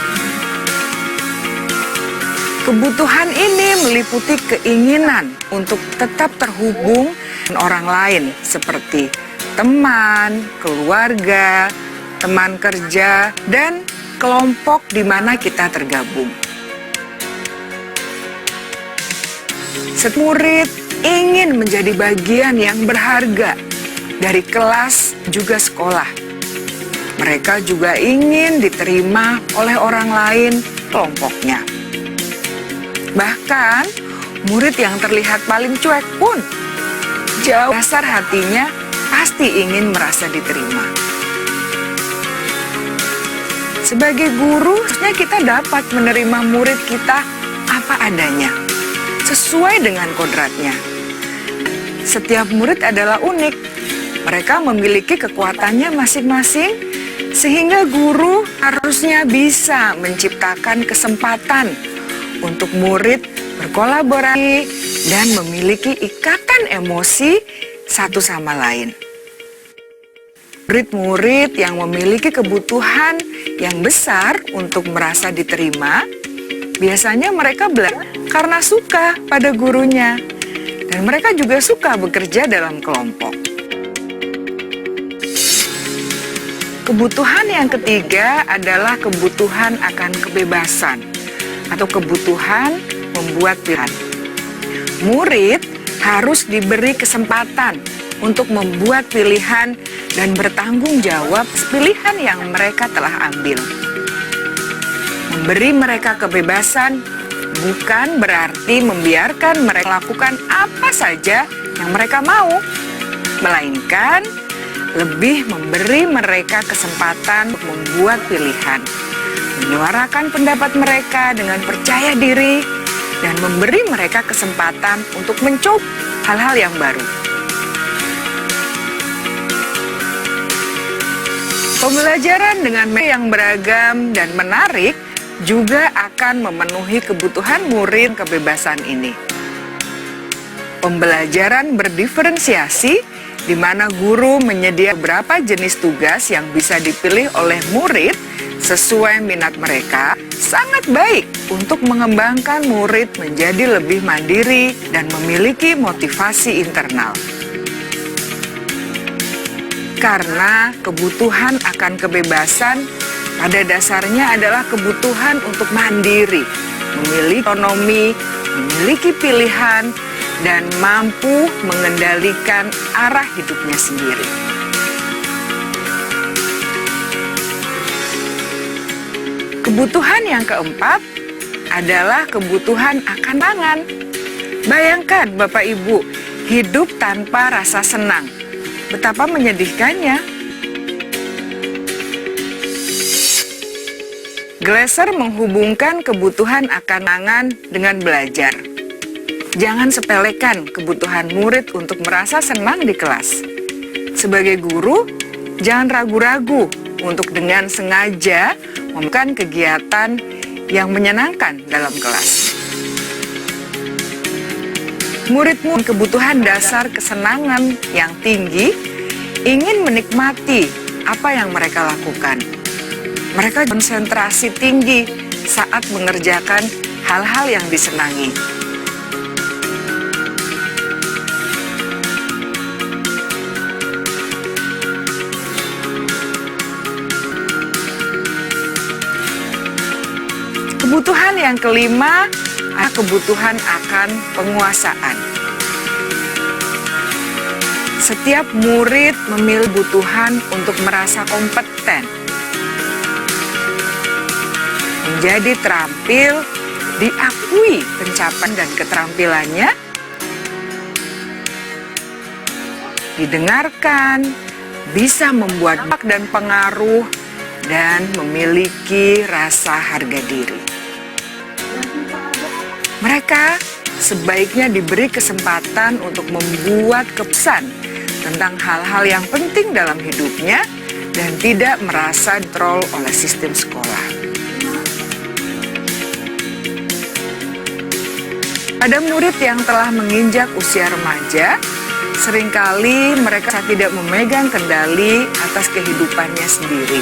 Kebutuhan ini meliputi keinginan untuk tetap terhubung dengan orang lain seperti teman, keluarga, teman kerja, dan kelompok di mana kita tergabung. Setiap murid ingin menjadi bagian yang berharga dari kelas juga sekolah. Mereka juga ingin diterima oleh orang lain kelompoknya. Bahkan, murid yang terlihat paling cuek pun jauh dasar hatinya pasti ingin merasa diterima. Sebagai guru, harusnya kita dapat menerima murid kita apa adanya, sesuai dengan kodratnya. Setiap murid adalah unik. Mereka memiliki kekuatannya masing-masing, sehingga guru harusnya bisa menciptakan kesempatan untuk murid berkolaborasi dan memiliki ikatan emosi satu sama lain. Murid-murid yang memiliki kebutuhan yang besar untuk merasa diterima, biasanya mereka belajar karena suka pada gurunya, dan mereka juga suka bekerja dalam kelompok. Kebutuhan yang ketiga adalah kebutuhan akan kebebasan atau kebutuhan membuat pilihan. Murid harus diberi kesempatan untuk membuat pilihan dan bertanggung jawab pilihan yang mereka telah ambil. Memberi mereka kebebasan bukan berarti membiarkan mereka lakukan apa saja yang mereka mau, melainkan lebih memberi mereka kesempatan untuk membuat pilihan, menyuarakan pendapat mereka dengan percaya diri, dan memberi mereka kesempatan untuk mencoba hal-hal yang baru. Pembelajaran dengan metode yang beragam dan menarik juga akan memenuhi kebutuhan murid kebebasan ini. Pembelajaran berdiferensiasi, di mana guru menyediakan beberapa jenis tugas yang bisa dipilih oleh murid sesuai minat mereka, sangat baik untuk mengembangkan murid menjadi lebih mandiri dan memiliki motivasi internal. Karena kebutuhan akan kebebasan pada dasarnya adalah kebutuhan untuk mandiri, memiliki otonomi, memiliki pilihan, dan mampu mengendalikan arah hidupnya sendiri. Kebutuhan yang keempat adalah kebutuhan akan pangan. Bayangkan Bapak Ibu, hidup tanpa rasa senang. Betapa menyedihkannya. Glasser menghubungkan kebutuhan akan pangan dengan belajar. Jangan sepelekan kebutuhan murid untuk merasa senang di kelas. Sebagai guru, jangan ragu-ragu untuk dengan sengaja melakukan kegiatan yang menyenangkan dalam kelas. Murid-murid kebutuhan dasar kesenangan yang tinggi ingin menikmati apa yang mereka lakukan. Mereka konsentrasi tinggi saat mengerjakan hal-hal yang disenangi. Kebutuhan yang kelima adalah kebutuhan akan penguasaan. Setiap murid memiliki kebutuhan untuk merasa kompeten, menjadi terampil, diakui pencapaian dan keterampilannya, didengarkan, bisa membuat dampak dan pengaruh, dan memiliki rasa harga diri. Mereka sebaiknya diberi kesempatan untuk membuat keputusan tentang hal-hal yang penting dalam hidupnya dan tidak merasa dikontrol oleh sistem sekolah. Ada murid yang telah menginjak usia remaja, seringkali mereka tidak memegang kendali atas kehidupannya sendiri,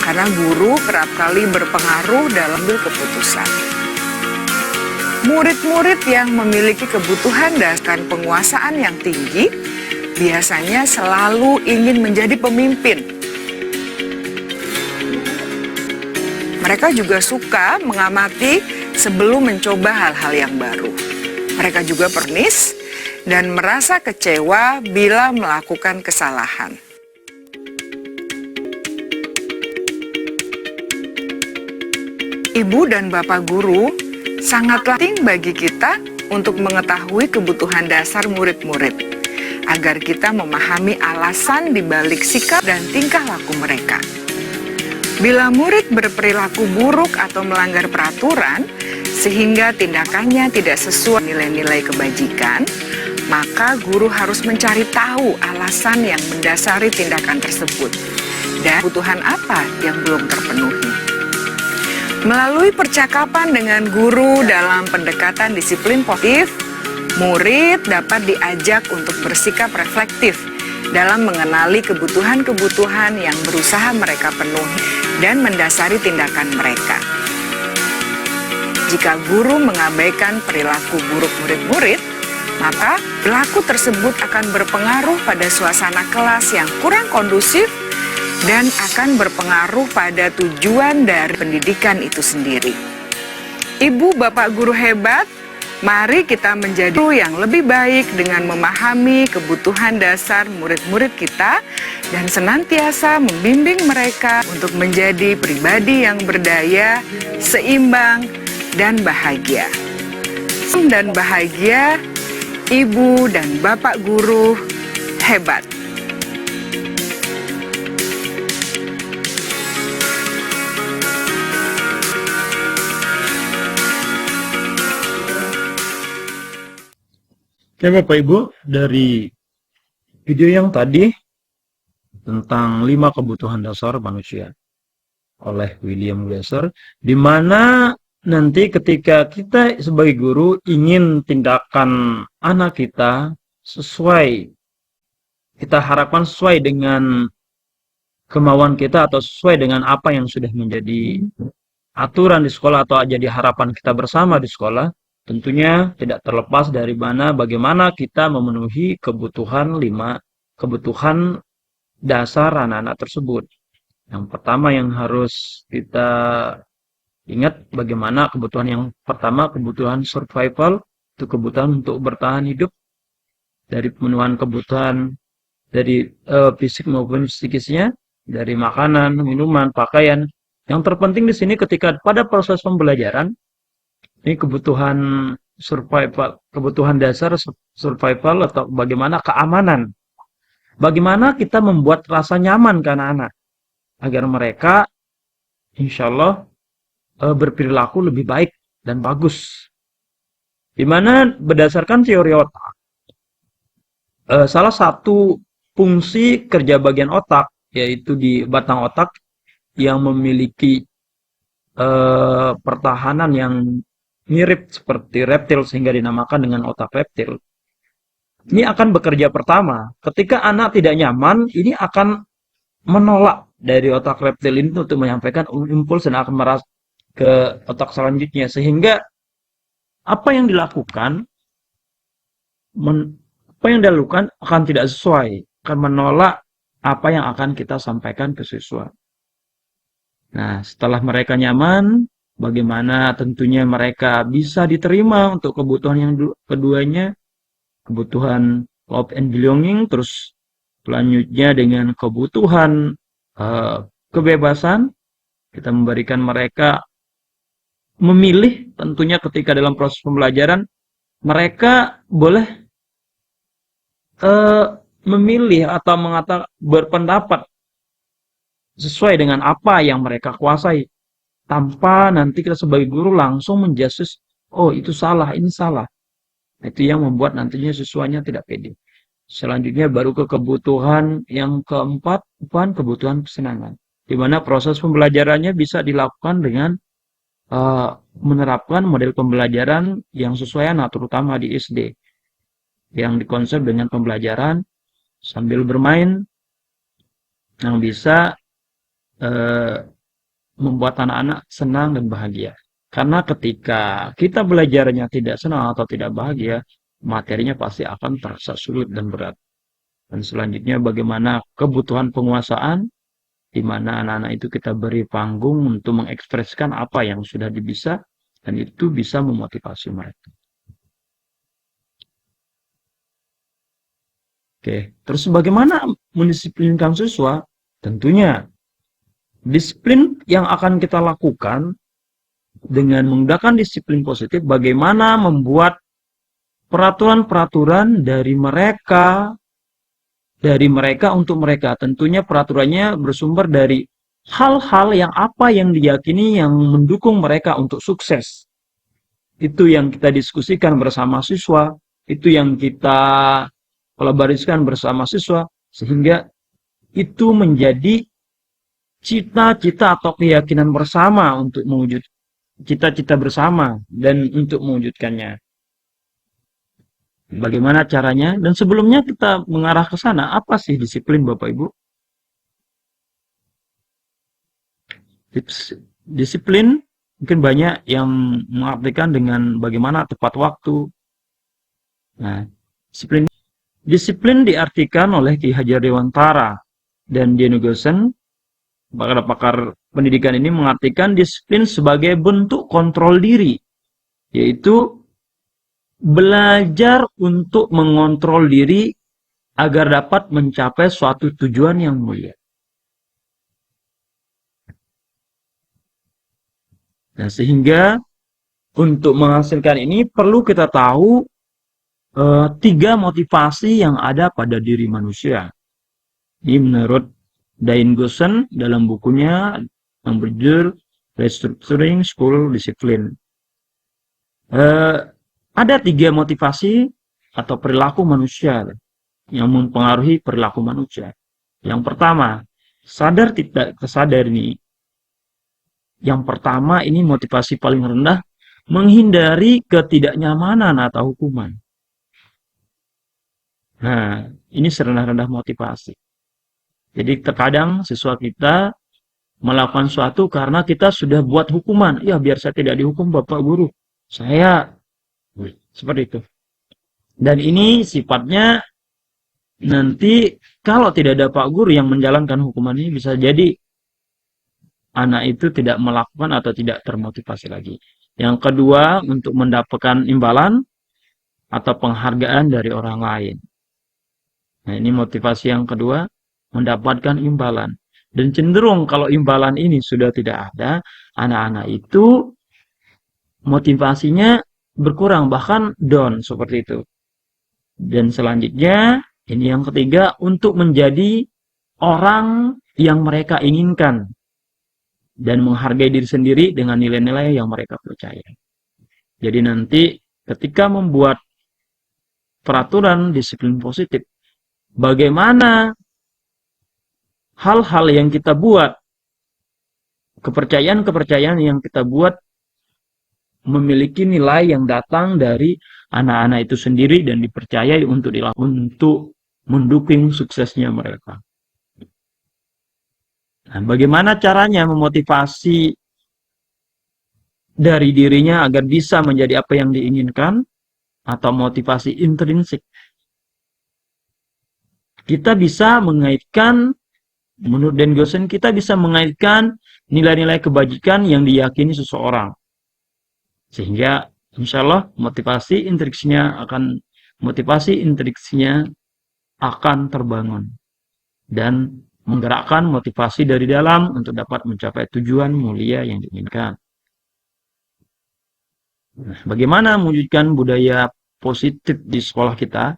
karena guru kerap kali berpengaruh dalam ambil keputusan. Murid-murid yang memiliki kebutuhan dasar penguasaan yang tinggi, biasanya selalu ingin menjadi pemimpin. Mereka juga suka mengamati sebelum mencoba hal-hal yang baru. Mereka juga pernis dan merasa kecewa bila melakukan kesalahan. Ibu dan bapak guru sangatlah penting bagi kita untuk mengetahui kebutuhan dasar murid-murid, agar kita memahami alasan di balik sikap dan tingkah laku mereka. Bila murid berperilaku buruk atau melanggar peraturan, sehingga tindakannya tidak sesuai nilai-nilai kebajikan, maka guru harus mencari tahu alasan yang mendasari tindakan tersebut dan kebutuhan apa yang belum terpenuhi. Melalui percakapan dengan guru dalam pendekatan disiplin positif, murid dapat diajak untuk bersikap reflektif dalam mengenali kebutuhan-kebutuhan yang berusaha mereka penuhi dan mendasari tindakan mereka. Jika guru mengabaikan perilaku buruk murid-murid, maka perilaku tersebut akan berpengaruh pada suasana kelas yang kurang kondusif dan akan berpengaruh pada tujuan dari pendidikan itu sendiri. Ibu, bapak guru hebat, mari kita menjadi guru yang lebih baik dengan memahami kebutuhan dasar murid-murid kita dan senantiasa membimbing mereka untuk menjadi pribadi yang berdaya, seimbang, dan bahagia. Dan bahagia, ibu dan bapak guru hebat. Oke Bapak Ibu, dari video yang tadi tentang 5 kebutuhan dasar manusia oleh William Glasser, di mana nanti ketika kita sebagai guru ingin tindakan anak kita sesuai, kita harapkan sesuai dengan kemauan kita atau sesuai dengan apa yang sudah menjadi aturan di sekolah atau jadi harapan kita bersama di sekolah, tentunya tidak terlepas dari bagaimana kita memenuhi kebutuhan 5 kebutuhan dasar anak-anak tersebut. Yang pertama yang harus kita ingat, bagaimana kebutuhan yang pertama, kebutuhan survival, itu kebutuhan untuk bertahan hidup. Dari pemenuhan kebutuhan dari fisik maupun psikisnya, dari makanan, minuman, pakaian. Yang terpenting di sini ketika pada proses pembelajaran, ini kebutuhan survival, kebutuhan dasar survival atau bagaimana keamanan. Bagaimana kita membuat rasa nyaman ke anak-anak agar mereka insya Allah berperilaku lebih baik dan bagus. Di mana berdasarkan teori otak, salah satu fungsi kerja bagian otak, yaitu di batang otak yang memiliki pertahanan yang mirip seperti reptil sehingga dinamakan dengan otak reptil. Ini akan bekerja pertama. Ketika anak tidak nyaman, ini akan menolak dari otak reptil ini untuk menyampaikan impuls dan akan meras ke otak selanjutnya. Sehingga apa yang dilakukan akan tidak sesuai, akan menolak apa yang akan kita sampaikan ke siswa. Nah, setelah mereka nyaman, bagaimana tentunya mereka bisa diterima untuk kebutuhan yang keduanya, kebutuhan love and belonging, terus selanjutnya dengan kebutuhan kebebasan, kita memberikan mereka memilih. Tentunya ketika dalam proses pembelajaran, mereka boleh memilih atau berpendapat sesuai dengan apa yang mereka kuasai, tanpa nanti kita sebagai guru langsung menjudge, oh itu salah, ini salah. Itu yang membuat nantinya siswanya tidak pede. Selanjutnya baru ke kebutuhan yang keempat, kebutuhan kesenangan. Di mana proses pembelajarannya bisa dilakukan dengan eh, menerapkan model pembelajaran yang sesuai anak, terutama di SD, yang dikonsep dengan pembelajaran sambil bermain yang bisa eh, membuat anak-anak senang dan bahagia. Karena ketika kita belajarnya tidak senang atau tidak bahagia, materinya pasti akan terasa sulit dan berat. Dan selanjutnya bagaimana kebutuhan penguasaan, di mana anak-anak itu kita beri panggung untuk mengekspresikan apa yang sudah bisa, dan itu bisa memotivasi mereka. Oke, terus bagaimana mendisiplinkan siswa? Tentunya disiplin yang akan kita lakukan dengan menggunakan disiplin positif, bagaimana membuat peraturan-peraturan dari mereka untuk mereka. Tentunya peraturannya bersumber dari hal-hal yang apa yang diyakini yang mendukung mereka untuk sukses. Itu yang kita diskusikan bersama siswa, itu yang kita kolaborasikan bersama siswa, sehingga itu menjadi cita-cita atau keyakinan bersama untuk mewujud cita-cita bersama dan untuk mewujudkannya. Bagaimana caranya? Dan sebelumnya kita mengarah ke sana, apa sih disiplin Bapak Ibu? Disiplin mungkin banyak yang mengartikan dengan bagaimana tepat waktu. Nah, disiplin diartikan oleh Ki Hajar Dewantara dan Dian Hugosen, pakar pendidikan ini mengartikan disiplin sebagai bentuk kontrol diri, yaitu belajar untuk mengontrol diri agar dapat mencapai suatu tujuan yang mulia. Nah, sehingga untuk menghasilkan ini perlu kita tahu 3 motivasi yang ada pada diri manusia. Ini menurut Dian Hugosen dalam bukunya yang berjudul Restructuring School Discipline. Ada 3 motivasi atau perilaku manusia yang mempengaruhi perilaku manusia. Yang pertama, sadar tidak tersadar ini. Yang pertama ini motivasi paling rendah, menghindari ketidaknyamanan atau hukuman. Nah, ini serendah-rendah motivasi. Jadi terkadang siswa kita melakukan sesuatu karena kita sudah buat hukuman. Ya, biar saya tidak dihukum Bapak Guru. Saya seperti itu. Dan ini sifatnya nanti kalau tidak ada Pak Guru yang menjalankan hukuman ini, bisa jadi anak itu tidak melakukan atau tidak termotivasi lagi. Yang kedua, untuk mendapatkan imbalan atau penghargaan dari orang lain. Nah, ini motivasi yang kedua, mendapatkan imbalan. Dan cenderung kalau imbalan ini sudah tidak ada, anak-anak itu motivasinya berkurang, bahkan down seperti itu. Dan selanjutnya, ini yang ketiga, untuk menjadi orang yang mereka inginkan dan menghargai diri sendiri dengan nilai-nilai yang mereka percaya. Jadi nanti ketika membuat peraturan disiplin positif, bagaimana hal-hal yang kita buat, kepercayaan-kepercayaan yang kita buat memiliki nilai yang datang dari anak-anak itu sendiri dan dipercayai untuk dilakukan untuk mendukung suksesnya mereka. Nah, bagaimana caranya memotivasi dari dirinya agar bisa menjadi apa yang diinginkan atau motivasi intrinsik? Kita bisa mengaitkan, menurut Dian Hugosen, kita bisa mengaitkan nilai-nilai kebajikan yang diyakini seseorang. Sehingga insya Allah motivasi intrinsiknya akan terbangun dan menggerakkan motivasi dari dalam untuk dapat mencapai tujuan mulia yang diinginkan. Nah, bagaimana mewujudkan budaya positif di sekolah kita?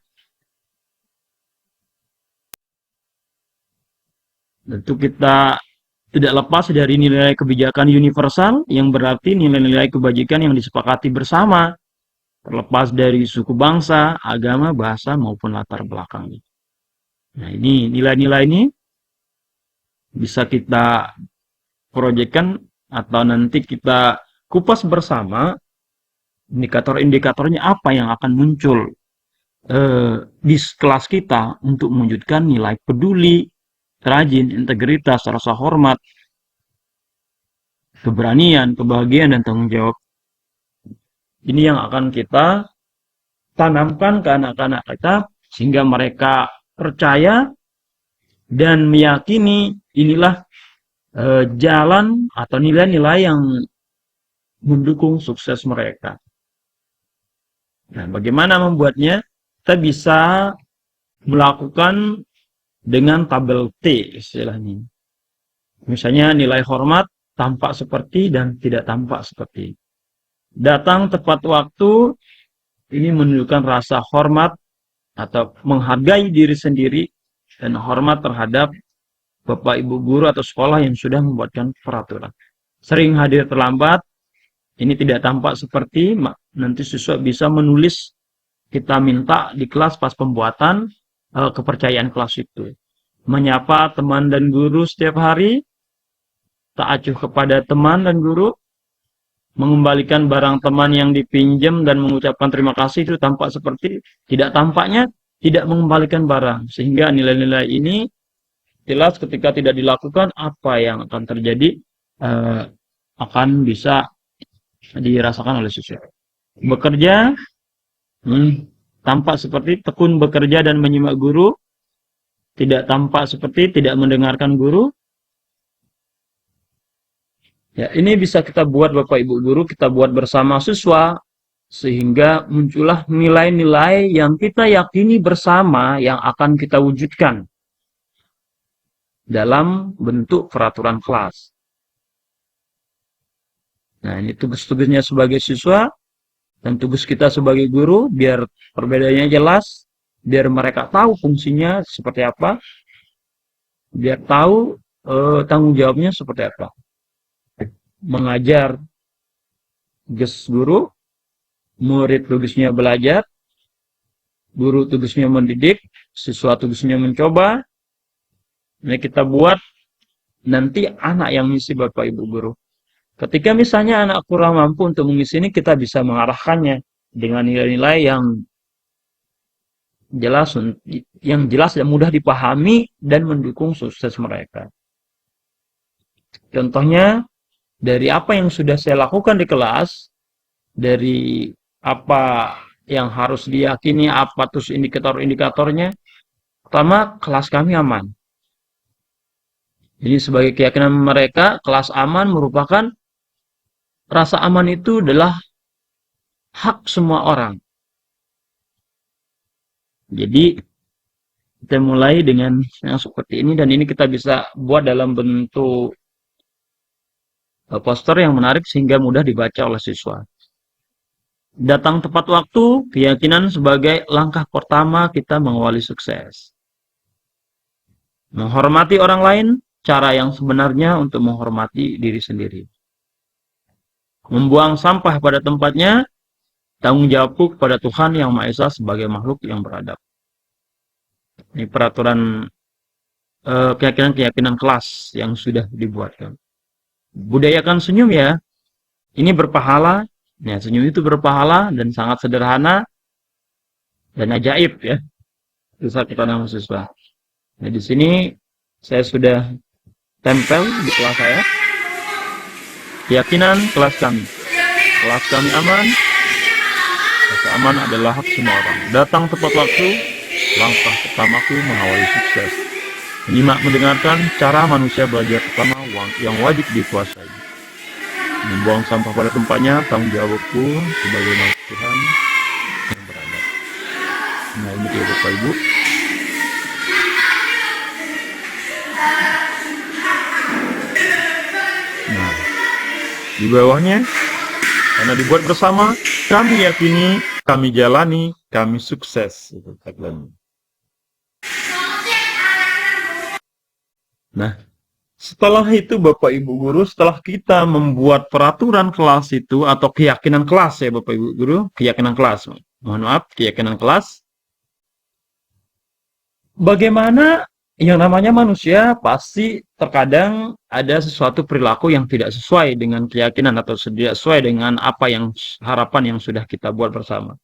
Tentu kita tidak lepas dari nilai kebijakan universal, yang berarti nilai-nilai kebajikan yang disepakati bersama, terlepas dari suku bangsa, agama, bahasa, maupun latar belakang. Nah, ini nilai-nilai ini bisa kita proyekkan atau nanti kita kupas bersama indikator-indikatornya apa yang akan muncul di kelas kita untuk mewujudkan nilai peduli, rajin, integritas, rasa hormat, keberanian, kebahagiaan, dan tanggung jawab. Ini yang akan kita tanamkan ke anak-anak kita sehingga mereka percaya dan meyakini inilah jalan atau nilai-nilai yang mendukung sukses mereka. Nah, bagaimana membuatnya? Kita bisa melakukan dengan tabel T istilahnya. Misalnya nilai hormat tampak seperti dan tidak tampak seperti. Datang tepat waktu, ini menunjukkan rasa hormat atau menghargai diri sendiri dan hormat terhadap Bapak Ibu guru atau sekolah yang sudah membuatkan peraturan. Sering hadir terlambat, ini tidak tampak seperti, nanti siswa bisa menulis, kita minta di kelas pas pembuatan kepercayaan kelas itu. Menyapa teman dan guru setiap hari, tak acuh kepada teman dan guru, mengembalikan barang teman yang dipinjam dan mengucapkan terima kasih, itu tampak seperti, tidak tampaknya tidak mengembalikan barang. Sehingga nilai-nilai ini jelas ketika tidak dilakukan apa yang akan terjadi akan bisa dirasakan oleh siswa. Bekerja tampak seperti tekun bekerja dan menyimak guru, tidak tampak seperti tidak mendengarkan guru. Ya, ini bisa kita buat Bapak Ibu guru, kita buat bersama siswa sehingga muncullah nilai-nilai yang kita yakini bersama yang akan kita wujudkan dalam bentuk peraturan kelas. Nah, ini tugas-tugasnya sebagai siswa dan tugas kita sebagai guru, biar perbedaannya jelas, biar mereka tahu fungsinya seperti apa, biar tahu tanggung jawabnya seperti apa. Mengajar tugas guru, murid tugasnya belajar, guru tugasnya mendidik, siswa tugasnya mencoba. Ini kita buat, nanti anak yang ngisi Bapak Ibu guru. Ketika misalnya anak kurang mampu untuk mengisi ini, kita bisa mengarahkannya dengan nilai-nilai yang jelas dan mudah dipahami dan mendukung sukses mereka. Contohnya, dari apa yang sudah saya lakukan di kelas, dari apa yang harus diyakini, apa terus indikator-indikatornya. Pertama, kelas kami aman. Jadi sebagai keyakinan mereka, kelas aman merupakan rasa aman itu adalah hak semua orang. Jadi kita mulai dengan yang seperti ini, dan ini kita bisa buat dalam bentuk poster yang menarik sehingga mudah dibaca oleh siswa. Datang tepat waktu, keyakinan sebagai langkah pertama kita mengawali sukses. Menghormati orang lain, cara yang sebenarnya untuk menghormati diri sendiri. Membuang sampah pada tempatnya, tanggung jawabku kepada Tuhan Yang Maha Esa sebagai makhluk yang beradab. Ini peraturan keyakinan-keyakinan kelas yang sudah dibuatkan. Budayakan senyum ya. Ini berpahala. Ya, senyum itu berpahala dan sangat sederhana dan ajaib ya. Itu saat kita nama siswa. Nah, di sini saya sudah tempel di kelas saya. Keyakinan kelas kami. Kelas kami aman. Rasa aman adalah hak semua orang. Datang tepat waktu. Langkah pertamaku mengawali sukses. Menyimak mendengarkan cara manusia belajar pertama yang wajib dikuasai. Membuang sampah pada tempatnya, tanggung jawabku sebagai makhluk Tuhan yang beradab. Nah, ini dia Bapak Ibu. Nah, di bawahnya, karena dibuat bersama, kami yakini, kami jalani, kami sukses. Itu tagline. Nah, setelah itu Bapak Ibu Guru, setelah kita membuat peraturan kelas itu atau keyakinan kelas ya Bapak Ibu Guru, keyakinan kelas. Mohon maaf, keyakinan kelas. Bagaimana yang namanya manusia pasti terkadang ada sesuatu perilaku yang tidak sesuai dengan keyakinan atau tidak sesuai dengan apa yang harapan yang sudah kita buat bersama.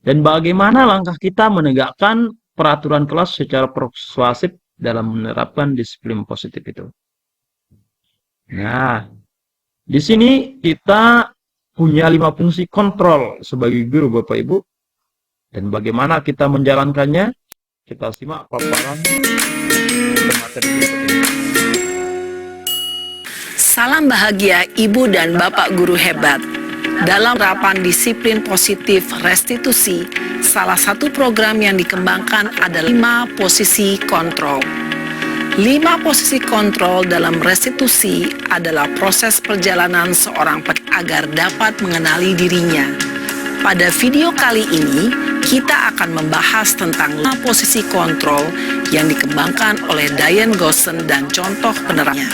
Dan bagaimana langkah kita menegakkan peraturan kelas secara persuasif dalam menerapkan disiplin positif itu. Nah, di sini kita punya 5 fungsi kontrol sebagai guru Bapak Ibu. Dan bagaimana kita menjalankannya? Kita simak paparan materi berikut ini. Salam bahagia Ibu dan Bapak guru hebat. Dalam penerapan disiplin positif restitusi, salah satu program yang dikembangkan adalah 5 posisi kontrol. 5 posisi kontrol dalam restitusi adalah proses perjalanan seorang agar dapat mengenali dirinya. Pada video kali ini, kita akan membahas tentang 5 posisi kontrol yang dikembangkan oleh Diane Gosson dan contoh penerapnya.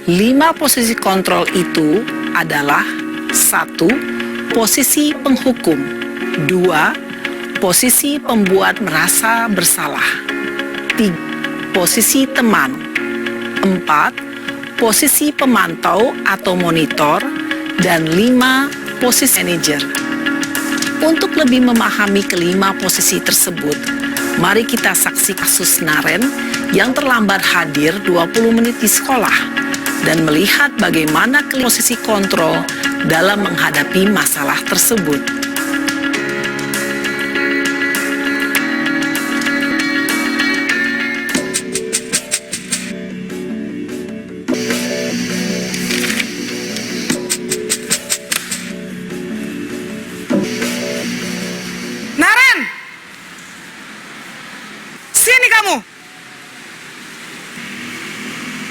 5 posisi kontrol itu adalah 1. Posisi penghukum. 2. Posisi pembuat merasa bersalah. 3. Posisi teman. 4. Posisi pemantau atau monitor. Dan 5. Posisi manajer. Untuk lebih memahami kelima posisi tersebut, mari kita saksikan kasus Naren yang terlambat hadir 20 menit di sekolah dan melihat bagaimana posisi kontrol dalam menghadapi masalah tersebut. Naren! Sini kamu!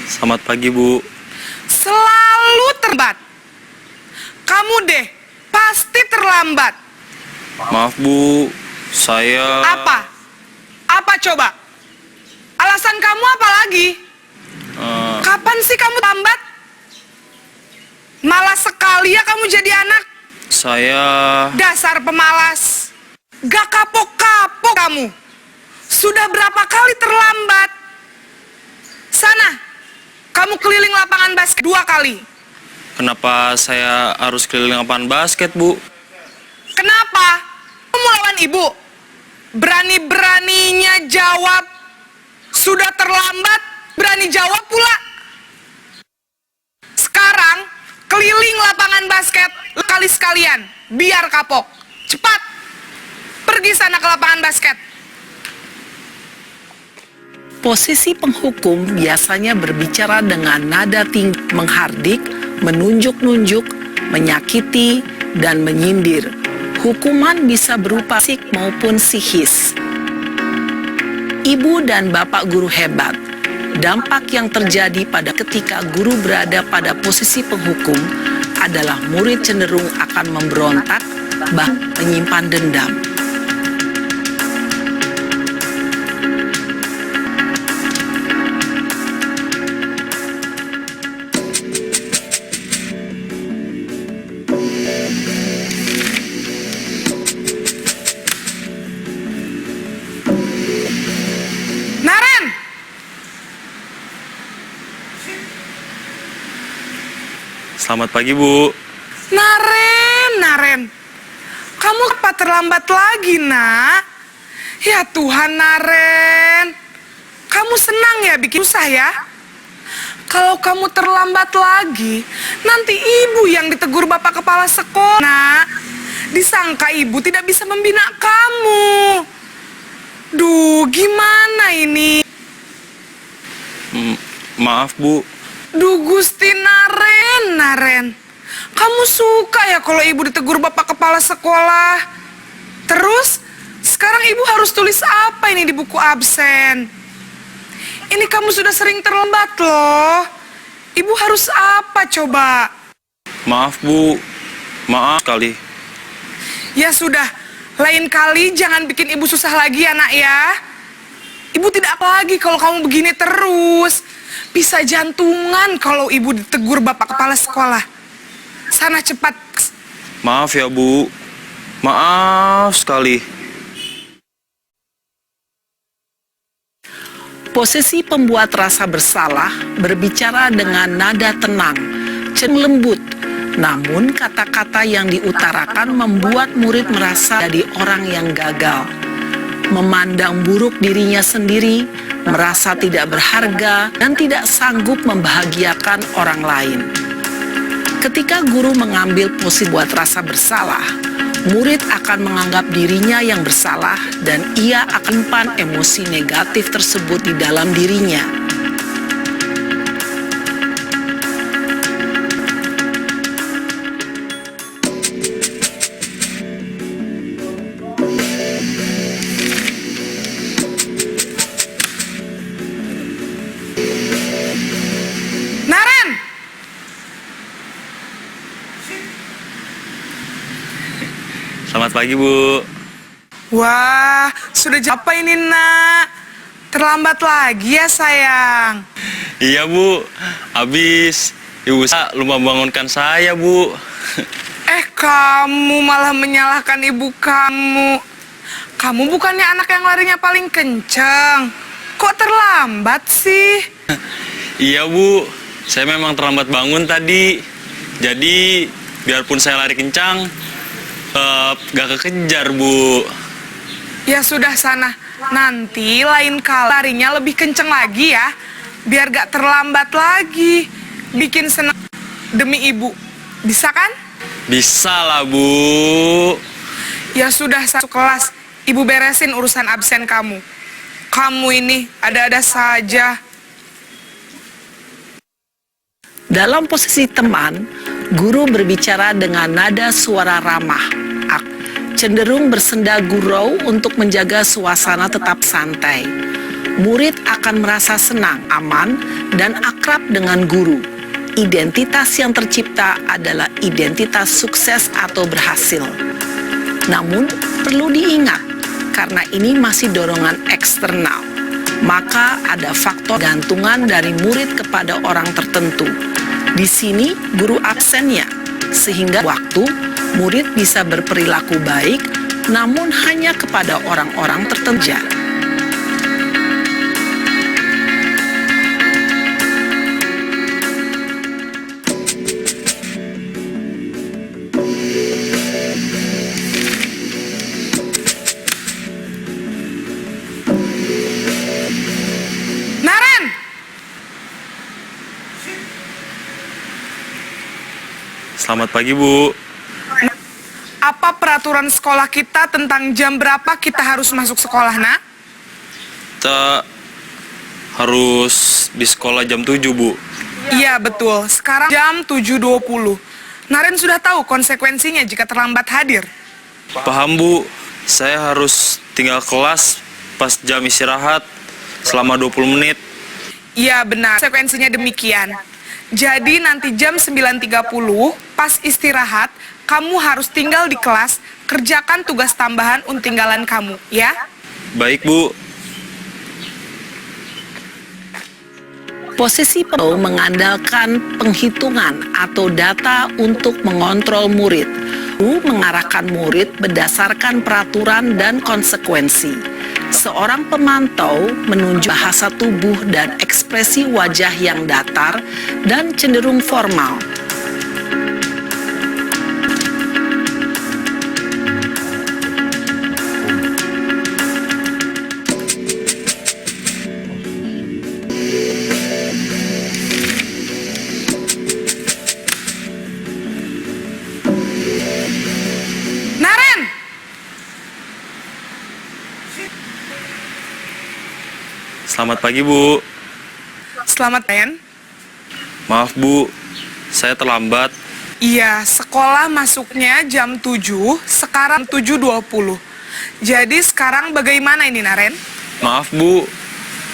Selamat pagi, Bu. Selalu terlambat. Kamu deh, pasti terlambat. Maaf, Bu. Saya... Apa? Apa coba? Alasan kamu apa lagi? Kapan sih kamu lambat? Malas sekali ya kamu jadi anak. Saya... Dasar pemalas. Gak kapok-kapok kamu. Sudah berapa kali terlambat? Sana, kamu keliling lapangan basket 2 kali. Kenapa saya harus keliling lapangan basket, Bu? Kenapa? Kamu lawan ibu? Berani-beraninya jawab. Sudah terlambat, berani jawab pula. Sekarang, keliling lapangan basket kali sekalian. Biar kapok. Cepat. Pergi sana ke lapangan basket. Posisi penghukum biasanya berbicara dengan nada tinggi, menghardik, menunjuk-nunjuk, menyakiti, dan menyindir. Hukuman bisa berupa fisik maupun psikis. Ibu dan Bapak guru hebat, dampak yang terjadi pada ketika guru berada pada posisi penghukum adalah murid cenderung akan memberontak, bahkan menyimpan dendam. Naren! Selamat pagi, Bu. Naren. Kamu apa terlambat lagi, nak? Ya Tuhan, Naren. Kamu senang ya bikin susah ya? Kalau kamu terlambat lagi, nanti ibu yang ditegur bapak kepala sekolah. Nak, disangka ibu tidak bisa membina kamu. Duh, gimana ini? Maaf, Bu. Duh, Gusti Naren. Kamu suka ya kalau ibu ditegur bapak kepala sekolah? Terus, sekarang ibu harus tulis apa ini di buku absen? Ini kamu sudah sering terlambat loh. Ibu harus apa coba? Maaf, Bu. Maaf sekali. Ya sudah, lain kali jangan bikin ibu susah lagi ya nak ya. Ibu tidak lagi kalau kamu begini terus. Bisa jantungan kalau ibu ditegur bapak kepala sekolah. Sana cepat Maaf ya, Bu. Maaf sekali. Posisi pembuat rasa bersalah berbicara dengan nada tenang, cenderung lembut. Namun kata-kata yang diutarakan membuat murid merasa jadi orang yang gagal. Memandang buruk dirinya sendiri, merasa tidak berharga, dan tidak sanggup membahagiakan orang lain. Ketika guru mengambil posisi buat rasa bersalah, murid akan menganggap dirinya yang bersalah dan ia akan menyimpan emosi negatif tersebut di dalam dirinya. Naren! Selamat pagi, Bu. Wah, sudah jam apa ini, Nak? Terlambat lagi ya, sayang. Iya, Bu. Habis Ibu lupa bangunkan saya, Bu. Kamu malah menyalahkan ibu kamu. Kamu bukannya anak yang larinya paling kencang. Kok terlambat sih? Iya, Bu. Saya memang terlambat bangun tadi. Jadi, biarpun saya lari kencang, gak kekejar, Bu. Ya sudah sana. Nanti lain kali larinya lebih kenceng lagi ya. Biar gak terlambat lagi. Bikin senang demi ibu. Bisa kan? Bisa lah, Bu. Ya sudah, satu kelas. Ibu beresin urusan absen kamu. Kamu ini ada-ada saja. Dalam posisi teman, guru berbicara dengan nada suara ramah, cenderung bersenda gurau untuk menjaga suasana tetap santai. Murid akan merasa senang, aman, dan akrab dengan guru. Identitas yang tercipta adalah identitas sukses atau berhasil. Namun, perlu diingat, karena ini masih dorongan eksternal, maka ada faktor gantungan dari murid kepada orang tertentu. Di sini, guru absennya, sehingga waktu murid bisa berperilaku baik, namun hanya kepada orang-orang tertentu. Naren! Selamat pagi, Bu. Apa peraturan sekolah kita tentang jam berapa kita harus masuk sekolah, Nak? Kita harus di sekolah jam 7, Bu. Iya, betul. Sekarang jam 7.20. Naren sudah tahu konsekuensinya jika terlambat hadir. Paham, Bu. Saya harus tinggal kelas pas jam istirahat selama 20 menit. Iya, benar. Konsekuensinya demikian. Jadi nanti jam 9.30 pas istirahat, kamu harus tinggal di kelas, kerjakan tugas tambahan untinggalan kamu, ya? Baik, Bu. Posisi PO mengandalkan penghitungan atau data untuk mengontrol murid. Mengarahkan murid berdasarkan peraturan dan konsekuensi. Seorang pemantau menunjuk bahasa tubuh dan ekspresi wajah yang datar dan cenderung formal. Naren! Selamat pagi, Bu. Selamat, Ren. Maaf, Bu. Saya terlambat. Iya, sekolah masuknya jam 7, sekarang 7.20. Jadi sekarang bagaimana ini, Naren? Maaf, Bu.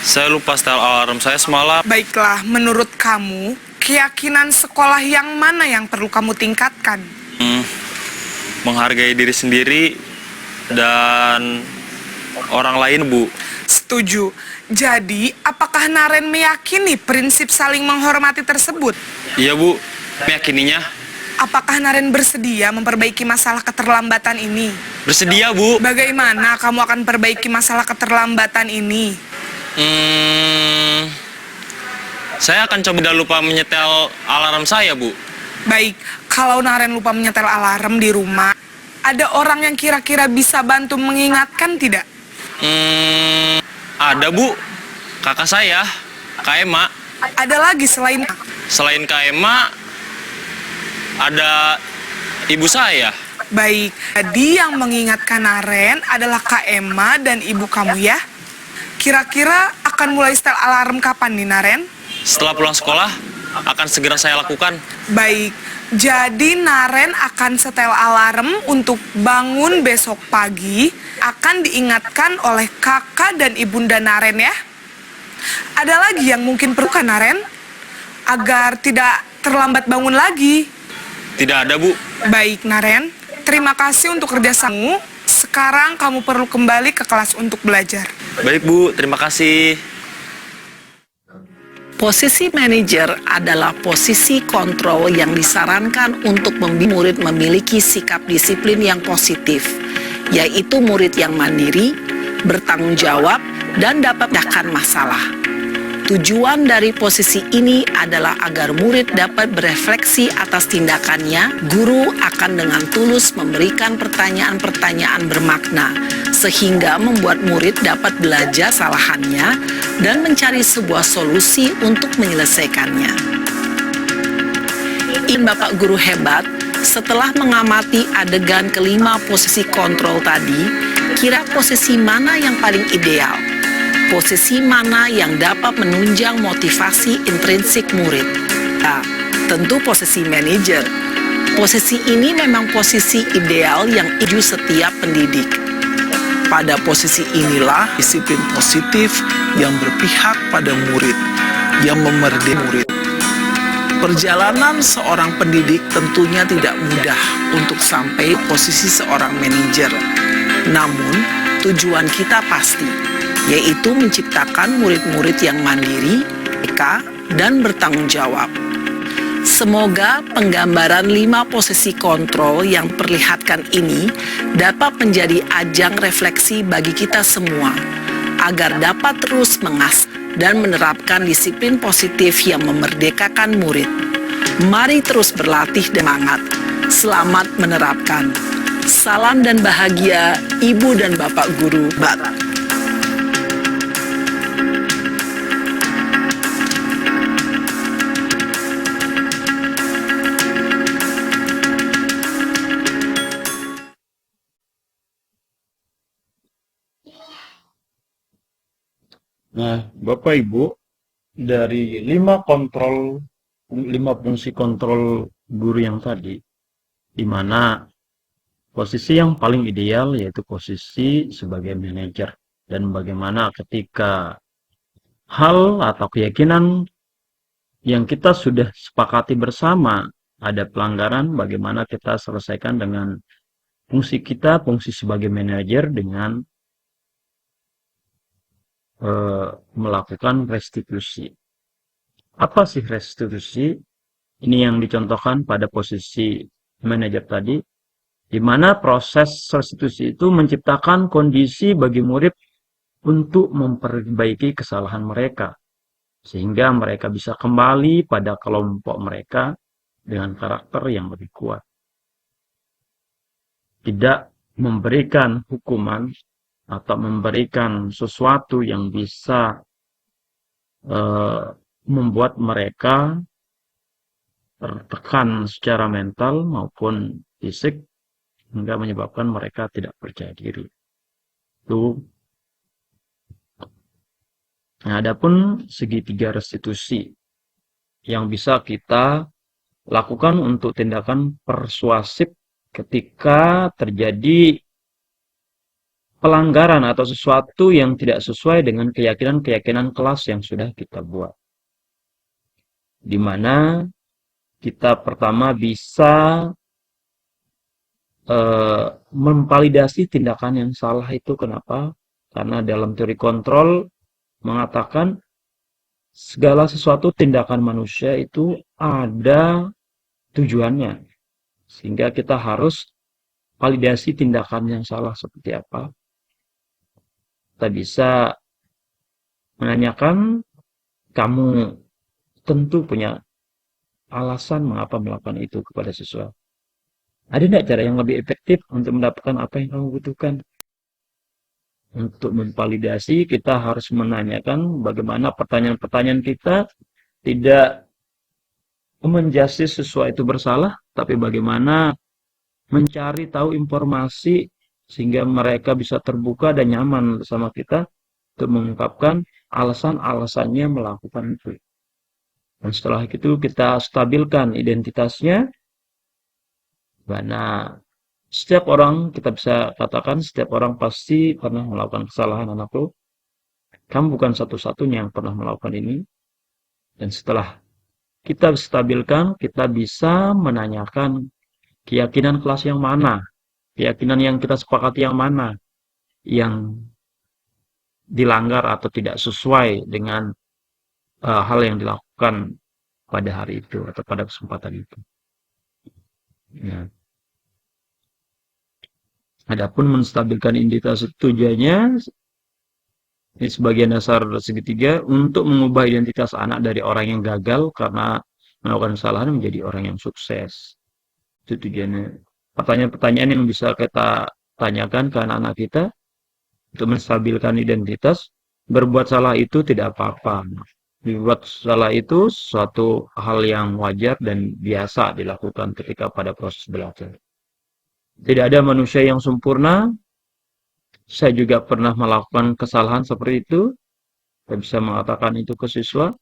Saya lupa setel alarm saya semalam. Baiklah, menurut kamu, keyakinan sekolah yang mana yang perlu kamu tingkatkan? Menghargai diri sendiri dan orang lain, Bu. Setuju. Jadi, apakah Naren meyakini prinsip saling menghormati tersebut? Iya, Bu. Meyakininya. Apakah Naren bersedia memperbaiki masalah keterlambatan ini? Bersedia, Bu. Bagaimana kamu akan perbaiki masalah keterlambatan ini? Saya akan coba tidak lupa menyetel alarm saya, Bu. Baik, kalau Naren lupa menyetel alarm di rumah, ada orang yang kira-kira bisa bantu mengingatkan tidak? Ada, Bu. Kakak saya, Kak Ema. Ada lagi selain Kak Ema, ada ibu saya. Baik, jadi yang mengingatkan Naren adalah Kak Ema dan ibu kamu ya? Kira-kira akan mulai setel alarm kapan nih Naren? Setelah pulang sekolah, akan segera saya lakukan. Baik, jadi Naren akan setel alarm untuk bangun besok pagi, akan diingatkan oleh kakak dan ibunda Naren ya? Ada lagi yang mungkin perlu kan Naren? Agar tidak terlambat bangun lagi. Tidak ada, Bu. Baik, Naren. Terima kasih untuk kerjasamu. Sekarang kamu perlu kembali ke kelas untuk belajar. Baik, Bu. Terima kasih. Posisi manajer adalah posisi kontrol yang disarankan untuk membimbing murid memiliki sikap disiplin yang positif, yaitu murid yang mandiri, bertanggung jawab, dan dapat memecahkan masalah. Tujuan dari posisi ini adalah agar murid dapat berefleksi atas tindakannya. Guru akan dengan tulus memberikan pertanyaan-pertanyaan bermakna, sehingga membuat murid dapat belajar kesalahannya dan mencari sebuah solusi untuk menyelesaikannya. Bapak guru hebat, setelah mengamati adegan kelima posisi kontrol tadi, kira posisi mana yang paling ideal? Posisi mana yang dapat menunjang motivasi intrinsik murid? Nah, tentu posisi manajer. Posisi ini memang posisi ideal yang dituju setiap pendidik. Pada posisi inilah disiplin positif yang berpihak pada murid, yang memerdekakan murid. Perjalanan seorang pendidik tentunya tidak mudah untuk sampai posisi seorang manajer. Namun, tujuan kita pasti, yaitu menciptakan murid-murid yang mandiri, peka, dan bertanggung jawab. Semoga penggambaran 5 posisi kontrol yang perlihatkan ini dapat menjadi ajang refleksi bagi kita semua, agar dapat terus mengasah dan menerapkan disiplin positif yang memerdekakan murid. Mari terus berlatih dan semangat. Selamat menerapkan. Salam dan bahagia Ibu dan Bapak Guru Bat. Nah, Bapak Ibu, dari 5 fungsi kontrol guru yang tadi, di mana posisi yang paling ideal yaitu posisi sebagai manajer, dan bagaimana ketika hal atau keyakinan yang kita sudah sepakati bersama ada pelanggaran, bagaimana kita selesaikan dengan fungsi kita, fungsi sebagai manajer dengan melakukan restitusi. Apa sih restitusi? Ini yang dicontohkan pada posisi manajer tadi, di mana proses restitusi itu menciptakan kondisi bagi murid untuk memperbaiki kesalahan mereka, sehingga mereka bisa kembali pada kelompok mereka dengan karakter yang lebih kuat. Tidak memberikan hukuman atau memberikan sesuatu yang bisa membuat mereka tertekan secara mental maupun fisik, hingga menyebabkan mereka tidak percaya diri. Itu. Nah, adapun segitiga restitusi yang bisa kita lakukan untuk tindakan persuasif ketika terjadi pelanggaran atau sesuatu yang tidak sesuai dengan keyakinan-keyakinan kelas yang sudah kita buat. Di mana kita pertama bisa memvalidasi tindakan yang salah itu. Kenapa? Karena dalam teori kontrol mengatakan segala sesuatu tindakan manusia itu ada tujuannya. Sehingga kita harus validasi tindakan yang salah seperti apa. Kita bisa menanyakan, kamu tentu punya alasan mengapa melakukan itu kepada siswa. Ada tidak cara yang lebih efektif untuk mendapatkan apa yang kamu butuhkan? Untuk memvalidasi, kita harus menanyakan bagaimana pertanyaan-pertanyaan kita tidak menjudge siswa itu bersalah, tapi bagaimana mencari tahu informasi sehingga mereka bisa terbuka dan nyaman bersama kita untuk mengungkapkan alasan-alasannya melakukan itu. Dan setelah itu kita stabilkan identitasnya. Karena setiap orang, kita bisa katakan setiap orang pasti pernah melakukan kesalahan, anakku. Kamu bukan satu-satunya yang pernah melakukan ini. Dan setelah kita stabilkan, kita bisa menanyakan keyakinan kelas yang mana, keyakinan yang kita sepakati yang mana, yang dilanggar atau tidak sesuai dengan hal yang dilakukan pada hari itu atau pada kesempatan itu. Ya. Adapun menstabilkan identitas tujuannya, ini sebagian dasar segitiga untuk mengubah identitas anak dari orang yang gagal karena melakukan kesalahan menjadi orang yang sukses. Itu tujuannya. Pertanyaan-pertanyaan yang bisa kita tanyakan ke anak-anak kita untuk menstabilkan identitas. Berbuat salah itu tidak apa-apa. Berbuat salah itu suatu hal yang wajar dan biasa dilakukan ketika pada proses belajar. Tidak ada manusia yang sempurna. Saya juga pernah melakukan kesalahan seperti itu. Saya bisa mengatakan itu ke siswa,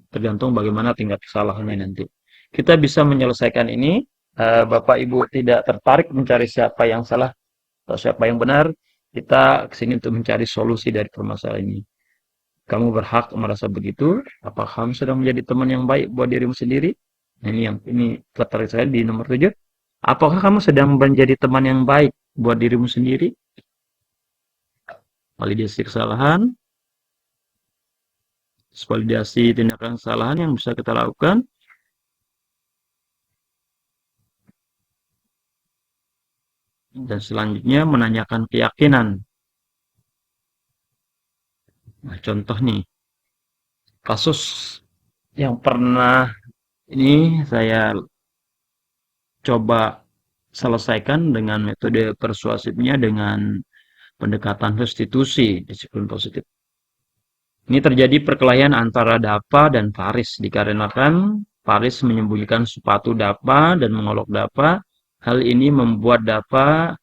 tergantung bagaimana tingkat kesalahannya nanti. Kita bisa menyelesaikan ini. Bapak Ibu tidak tertarik mencari siapa yang salah atau siapa yang benar. Kita kesini untuk mencari solusi dari permasalahan ini. Kamu berhak merasa begitu. Apakah kamu sedang menjadi teman yang baik buat dirimu sendiri? Ini tertarik saya di nomor 7. Apakah kamu sedang menjadi teman yang baik buat dirimu sendiri? Validasi kesalahan. Validasi tindakan kesalahan yang bisa kita lakukan. Dan selanjutnya menanyakan keyakinan. Nah, contoh nih, kasus yang pernah ini saya coba selesaikan dengan metode persuasifnya dengan pendekatan restitusi, disiplin positif. Ini terjadi perkelahian antara Dapa dan Faris dikarenakan Faris menyembunyikan sepatu Dapa dan mengolok Dapa. Hal ini membuat Dapa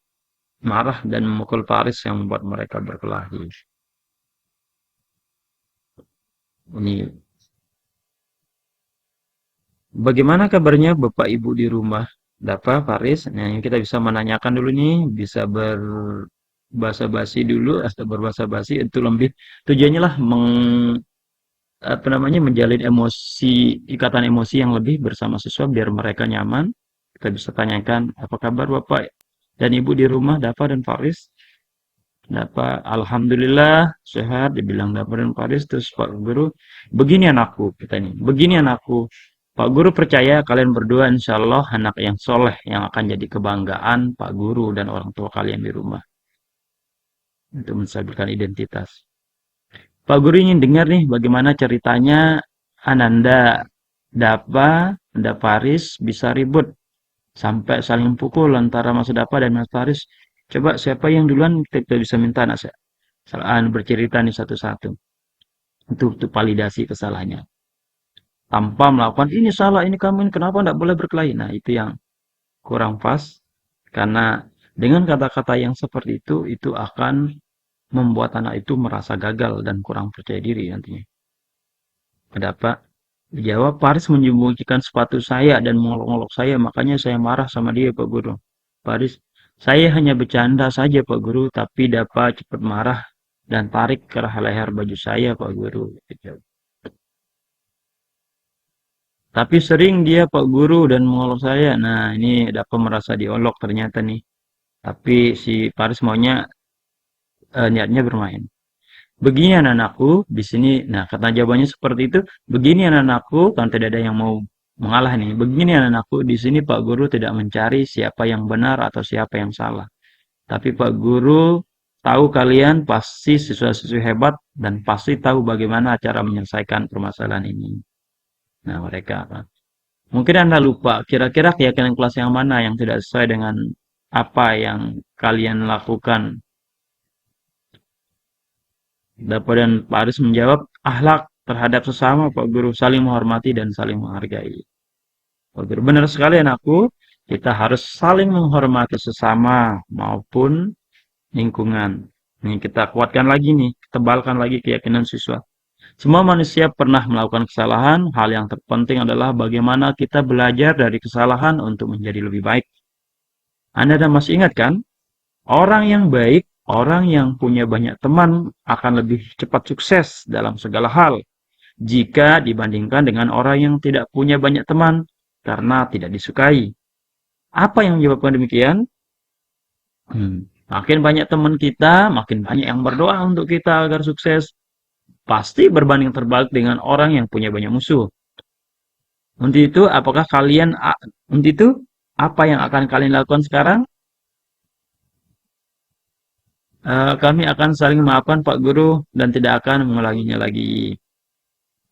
marah dan memukul Faris yang membuat mereka berkelahi. Ini bagaimana kabarnya Bapak Ibu di rumah? Dapa, Faris, nah yang kita bisa menanyakan dulu nih, bisa berbahasa basi dulu atau berbahasa basi itu lebih tujuannya lah menjalin emosi, ikatan emosi yang lebih bersama siswa biar mereka nyaman. Kita bisa tanyakan, apa kabar Bapak dan Ibu di rumah, Dapa dan Faris? Dapa, alhamdulillah sehat, dibilang Dapa dan Faris. Terus Pak Guru, begini anakku, katanya, begini anakku, Pak Guru percaya kalian berdua insya Allah anak yang soleh yang akan jadi kebanggaan Pak Guru dan orang tua kalian di rumah. Untuk menstabilkan identitas. Pak Guru ingin dengar nih bagaimana ceritanya Ananda, Dapa, dan Faris bisa ribut sampai saling pukul antara Mas Dapa dan Mas Faris. Coba siapa yang duluan kita bisa minta anak saya bercerita nih satu-satu. Untuk validasi kesalahannya. Tanpa melakukan ini salah, ini kamu, ini kenapa tidak boleh berkelahi. Nah itu yang kurang pas. Karena dengan kata-kata yang seperti itu akan membuat anak itu merasa gagal dan kurang percaya diri nantinya. Kenapa? Dijawab, Faris menyembunyikan sepatu saya dan mengolok-olok saya, makanya saya marah sama dia Pak Guru. Faris, saya hanya bercanda saja Pak Guru, tapi Dapa cepat marah dan tarik ke leher baju saya Pak Guru. Tapi sering dia Pak Guru dan mengolok saya. Nah ini Dapa merasa diolok ternyata nih. Tapi si Faris maunya niatnya bermain. Begini anak-anakku, di sini, nah kata jawabannya seperti itu. Begini anak-anakku, kan tidak ada yang mau mengalah nih. Begini anak-anakku, di sini Pak Guru tidak mencari siapa yang benar atau siapa yang salah. Tapi Pak Guru tahu kalian pasti siswa-siswi hebat dan pasti tahu bagaimana cara menyelesaikan permasalahan ini. Nah, mereka mungkin Anda lupa kira-kira keyakinan kelas yang mana yang tidak sesuai dengan apa yang kalian lakukan. Dan Pak Aris menjawab, akhlak terhadap sesama Pak Guru, saling menghormati dan saling menghargai. Pak Guru, benar sekali anakku, kita harus saling menghormati sesama maupun lingkungan. Ini kita kuatkan lagi nih, tebalkan lagi keyakinan siswa. Semua manusia pernah melakukan kesalahan, hal yang terpenting adalah bagaimana kita belajar dari kesalahan untuk menjadi lebih baik. Anda masih ingat kan? Orang yang baik, orang yang punya banyak teman akan lebih cepat sukses dalam segala hal jika dibandingkan dengan orang yang tidak punya banyak teman karena tidak disukai. Apa yang menyebabkan demikian? Makin banyak teman kita, makin banyak yang berdoa untuk kita agar sukses. Pasti berbanding terbalik dengan orang yang punya banyak musuh. Untuk itu, apa yang akan kalian lakukan sekarang? Kami akan saling memaafkan Pak Guru dan tidak akan mengulanginya lagi.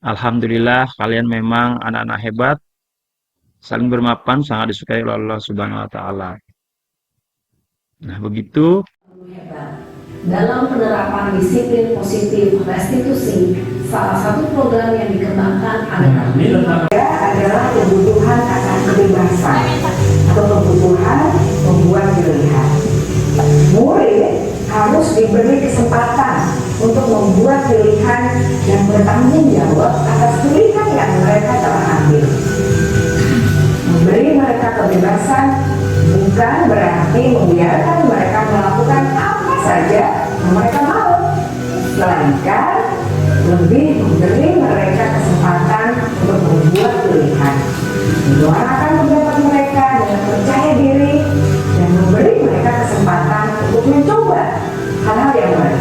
Alhamdulillah, kalian memang anak-anak hebat. Saling bermaafkan sangat disukai oleh Allah Subhanahu wa Ta'ala. Nah, begitu. Dalam penerapan disiplin positif restitusi, salah satu program yang dikembangkan adalah kebutuhan akan kebebasan atau kebutuhan membuat pilihan. Murid harus diberi kesempatan untuk membuat pilihan dan bertanggung jawab atas pilihan yang mereka telah ambil. Memberi mereka kebebasan bukan berarti membiarkan mereka melakukan apa saja yang mereka mau, melainkan lebih memberi mereka kesempatan untuk membuat pilihan, menyuarakan pendapat mereka dengan percaya diri, dan memberi mereka kesempatan untuk mencoba hal-hal yang baru.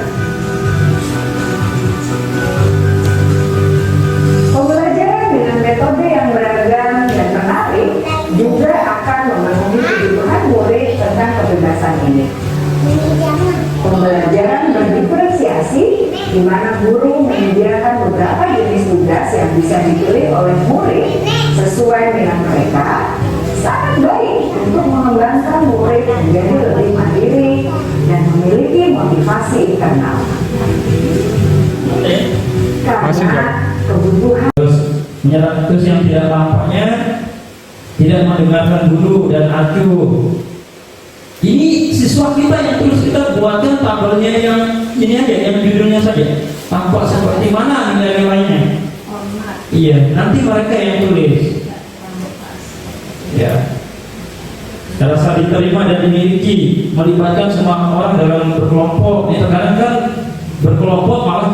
Pembelajaran dengan metode yang beragam dan menarik juga akan memenuhi kebutuhan murid tentang kebebasan ini. Pembelajaran berdiferensiasi di mana guru menyediakan beberapa jenis tugas yang bisa dipilih oleh murid sesuai minat mereka sangat baik untuk mengembangkan murid menjadi lebih mandiri dan memiliki motivasi internal. Karena kebutuhan terus yang tidak tampaknya tidak mendengarkan guru dan acuh. Ini siswa kita yang terus kita buatkan tabelnya yang ini aja, yang judulnya saja. Tampak seperti mana nilai-nilainya. Iya, nanti mereka yang tulis. Ya. Rasa diterima dan dimiliki, melibatkan semua orang dalam berkelompok. Ini terkadang kan berkelompok malah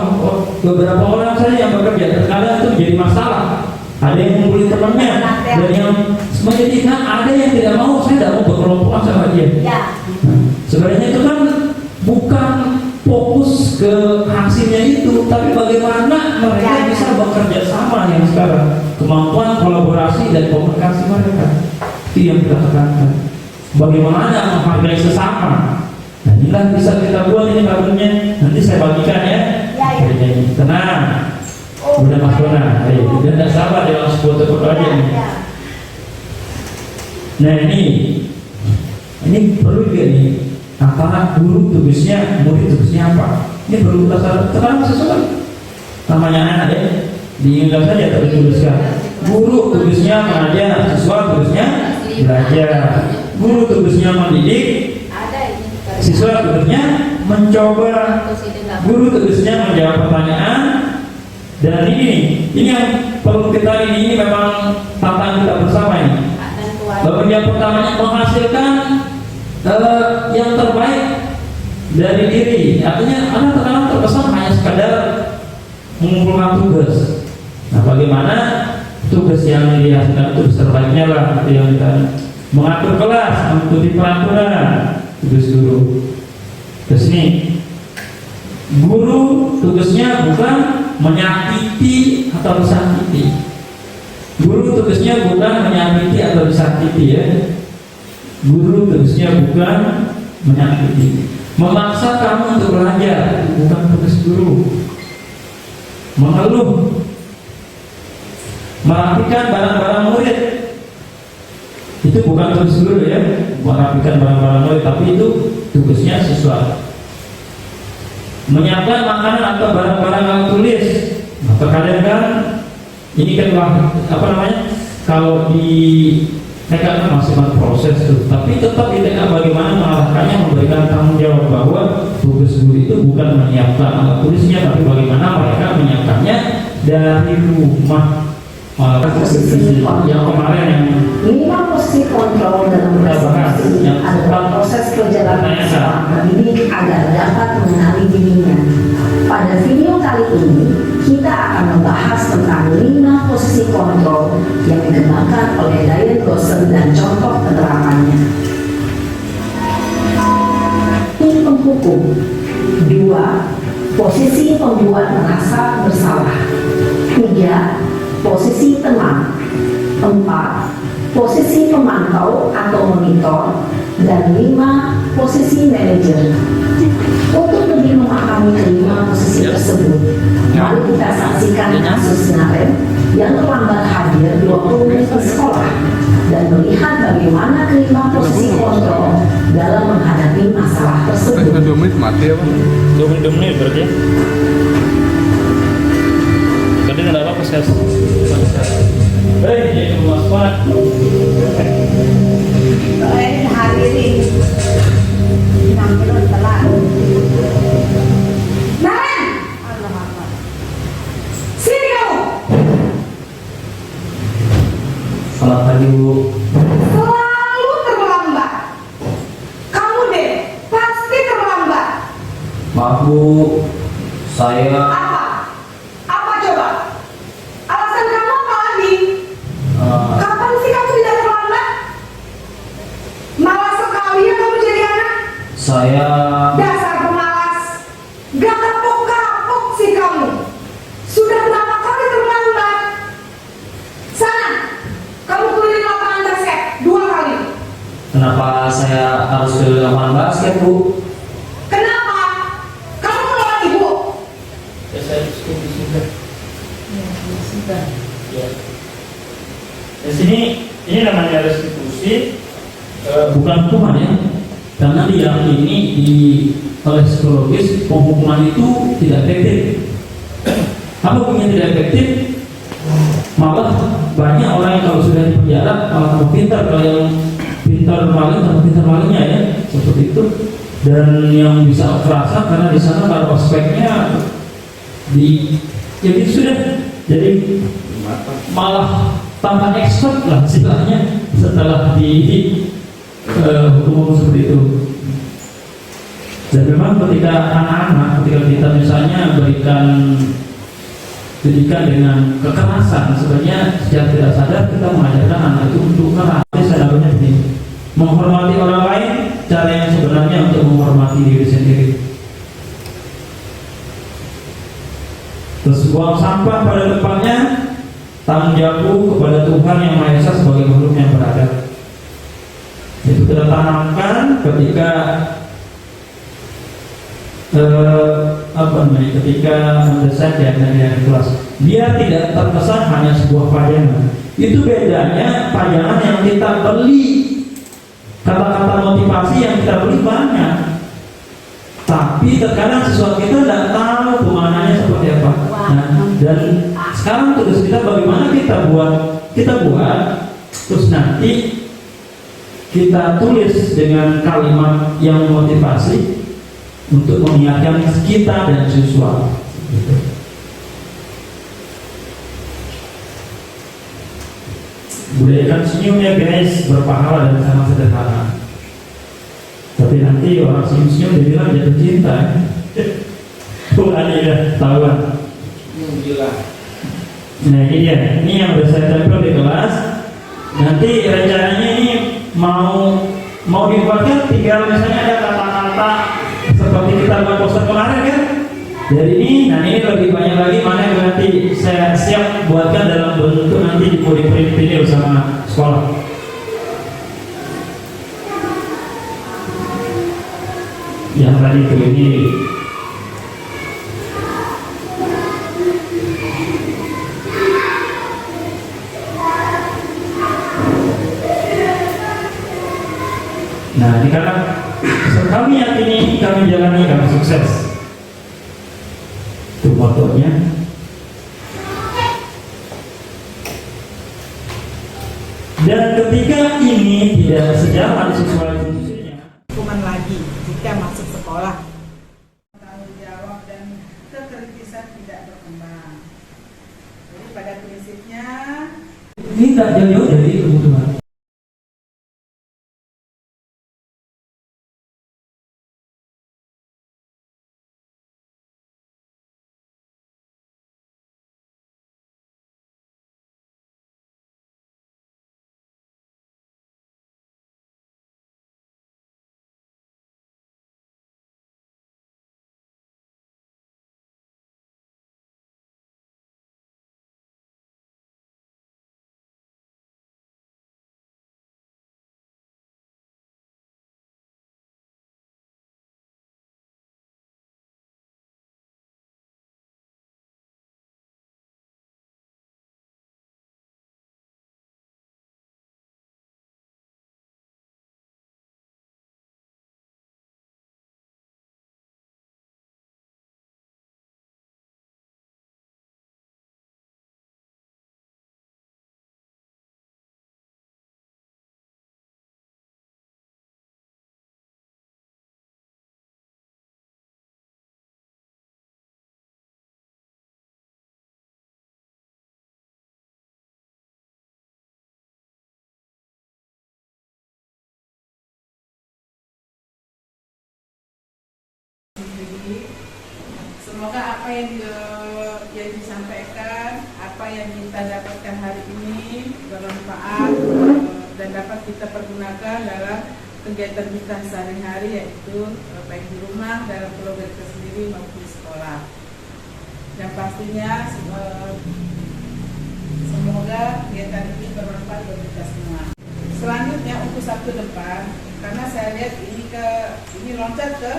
beberapa orang saja yang bekerja. Terkadang itu menjadi masalah. Ada yang mengumpulin temannya dan yang menjadikan ada yang tidak mau, saya tidak mau berkelompokan sama dia. Sebenarnya itu kan bukan fokus ke hasilnya itu, tapi bagaimana mereka bisa bekerja sama yang sekarang, kemampuan kolaborasi dan komunikasi mereka itu yang kita tekankan. Bagaimana menghargai sesama. Nah, inilah bisa kita buat ini tabelnya. Nanti saya bagikan ya. Tenang. Udah Mas Dona, ayo, udah tidak sabar dia langsung foto-foto aja nih. Nah ini perlu juga nih, antara guru tugasnya, murid tugasnya apa? Ini perlu kita terang sesuai. Namanya anak ya, diingat saja tertuliskan. Guru tugasnya mengajar, siswa tugasnya belajar. Guru tugasnya mendidik, siswa tugasnya mencoba. Guru tugasnya menjawab pertanyaan. Dan ini yang perlu kita ini memang tantangan kita bersama ini. Bagian pertamanya menghasilkan yang terbaik dari diri. Artinya anak terkadang terkesan hanya sekadar mengumpulkan tugas. Nah, bagaimana tugas yang dihasilkan tugas terbaiknya lah itu yang kita mengatur kelas, mengikuti peraturan, tugas guru. Terus ini guru tugasnya bukan menyakiti atau disakiti. Guru tugasnya bukan menyakiti atau disakiti ya. Guru tugasnya bukan menyakiti. Memaksa kamu untuk belajar itu bukan tugas guru. Mengeluh, merapikan barang-barang murid itu bukan tugas guru ya. Merapikan barang-barang murid, tapi itu tugasnya siswa. Menyiapkan makanan atau barang-barang yang tulis. Nah, terkadang kan ini kan apa namanya, kalau di TK kan masih proses tuh, tapi tetap di TK bagaimana mengarahkannya, memberikan tanggung jawab bahwa tugas guru itu bukan menyiapkan alat tulisnya, tapi bagaimana mereka menyiapkannya dari rumah. Posisi yang kemarin yang minimal posisi kontrol dalam proses adalah proses perjalanan seorang pendidik agar dapat mengenali dirinya. Pada video kali ini kita akan membahas tentang 5 posisi kontrol yang dikembangkan oleh Diane Gosser dan contoh penerapannya. Ini penghukum. 2. Posisi pembuat merasa bersalah. 3. Posisi teman. 4. Posisi pemantau atau monitor. Dan 5. Posisi manajer. Untuk lebih memahami kelima posisi tersebut, mari kita saksikan kasus Naren yang terlambat hadir 20 menit ke sekolah dan melihat bagaimana kelima posisi kontrol dalam menghadapi masalah tersebut. 2 menit mati apa? 2 menit berarti ya? Berarti nggak apa proses. Baik, jadi waspada. Ini hadirin. Nampil telat. Naren, sini kamu. Selamat pagi Bu. Selalu terlambat. Kamu deh pasti terlambat. Maaf Bu, saya Apa coba? Alasan kamu apa lagi? Kapan sih kamu tidak terlambat? Malas sekali ya kamu jadi anak. saya Dasar pemalas. Gak kapok-kapok sih kamu. Sudah berapa kali terlambat? Sana, kamu keliling lapangan basket 2 kali. kenapa saya harus ke lapangan basket Bu? Kenapa? Kamu melawan ibu. Ya saya diskusi. Ya. Di sini ini namanya restitusi, bukan hukuman ya, karena diyakini oleh psikologis penghukuman itu tidak efektif. Apa hukumnya tidak efektif? Malah banyak orang yang kalau sudah di penjara malah tambah pintar, kalau yang pintar maling tambah pintar malingnya ya, seperti itu. Dan yang bisa kerasa karena di sana kalau ospeknya jadi sudah jadi malah tambah expert lah istilahnya setelah hukum seperti itu. Dan memang ketika anak-anak, ketika kita misalnya berikan pendidikan dengan kekerasan, sebenarnya secara tidak sadar kita mengajarkan anak itu untuk keras. Sebenarnya begini, menghormati orang lain, cara yang sebenarnya untuk menghormati diri sendiri. Terus buang sampah pada tempatnya, tanggung jawabku kepada Tuhan Yang Maha Esa sebagai makhluk yang beradab. Itu kita tanamkan ketika ketika mendesain di kelas, biar tidak terkesan hanya sebuah pajangan. Itu bedanya pajangan yang kita beli, kata-kata motivasi yang kita beli banyak, tapi terkadang siswa kita tidak tahu kemananya seperti apa. Nah, dan sekarang tugas kita bagaimana kita buat, terus nanti kita tulis dengan kalimat yang motivasi untuk mengingatkan kita dan siswa. Budayakan senyum ya guys, berpahala dan sangat sederhana. Tapi nanti orang senyum-senyum dia bilang jatuh cinta. Bukan ya, tahuan. Nah ini dia, ini yang sudah saya tempel di kelas. Nanti rencananya ini mau dibuatkan tinggal misalnya ada kata-kata seperti kita buat poster kemarin kan, Jadi ini, nah ini lebih banyak lagi mana yang nanti saya siap buatkan dalam bentuk nanti di print ini bersama sekolah. Yang tadi itu ini nah ini karena kami yakini kami jalani kami sukses. Itu motonya. Dan ketika ini tidak sejalan sesuai fungsinya, hukuman lagi jika masuk sekolah. Tanggung jawab dan kekritisan tidak berkembang. Jadi pada prinsipnya ini tak jauh dari kebutuhan. semoga apa yang disampaikan, apa yang kita dapatkan hari ini bermanfaat dan dapat kita pergunakan dalam kegiatan kita sehari-hari, yaitu baik di rumah, dalam keluarga kita sendiri maupun di sekolah. Dan pastinya semoga kegiatan ini bermanfaat bagi kita semua. Selanjutnya untuk Sabtu depan, karena saya lihat ini loncat ke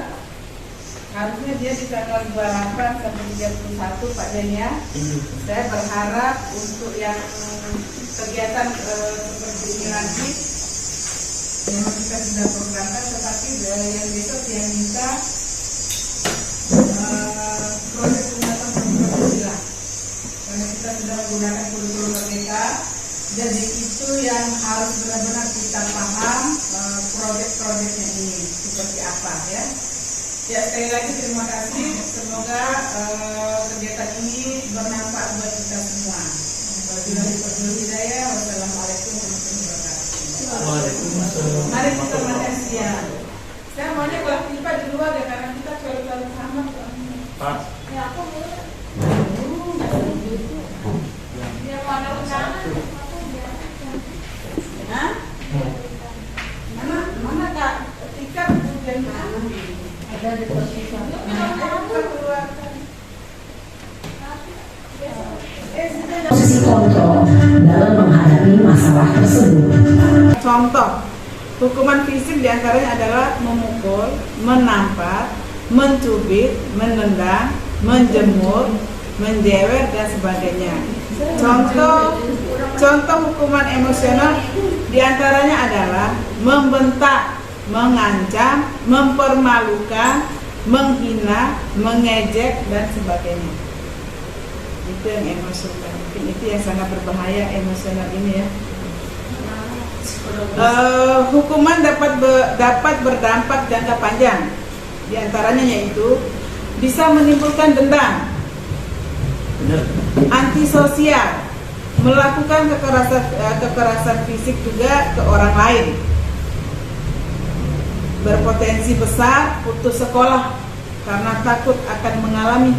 harusnya dia di tanggal 28 sampai 31 Pak Den ya. Saya berharap untuk yang kegiatan seperti ini nanti memang kita sudah programkan, tetapi yang besok yang minta proses penggunaan Pancasila, karena kita sudah menggunakan kurikulum merdeka. Jadi itu yang harus benar-benar kita paham proyek-proyeknya ini seperti apa ya. Ya, sekali lagi terima kasih. Semoga kegiatan ini bermanfaat buat kita semua. Wassalamualaikum warahmatullahi wabarakatuh. Waalaikumsalam. Mari kita makan siang. Saya maunya kalau kita di luar ya, karena kita selalu sama. Pak. Ya aku mau. Dia mau ada undangan. Hah? Mana Kak? Tika dan ada di posisi Posisi kontrol dalam menghadapi masalah tersebut. Contoh, hukuman fisik diantaranya adalah memukul, menampar, mencubit, menendang, menjemur, menjewer dan sebagainya. Contoh hukuman emosional diantaranya adalah membentak, mengancam, mempermalukan, menghina, mengejek dan sebagainya. Itu yang emosional. Mungkin itu yang sangat berbahaya emosional ini ya. Hukuman dapat berdampak jangka panjang. Diantaranya yaitu bisa menimbulkan dendam, antisosial, melakukan kekerasan fisik juga ke orang lain, berpotensi besar putus sekolah karena takut akan mengalami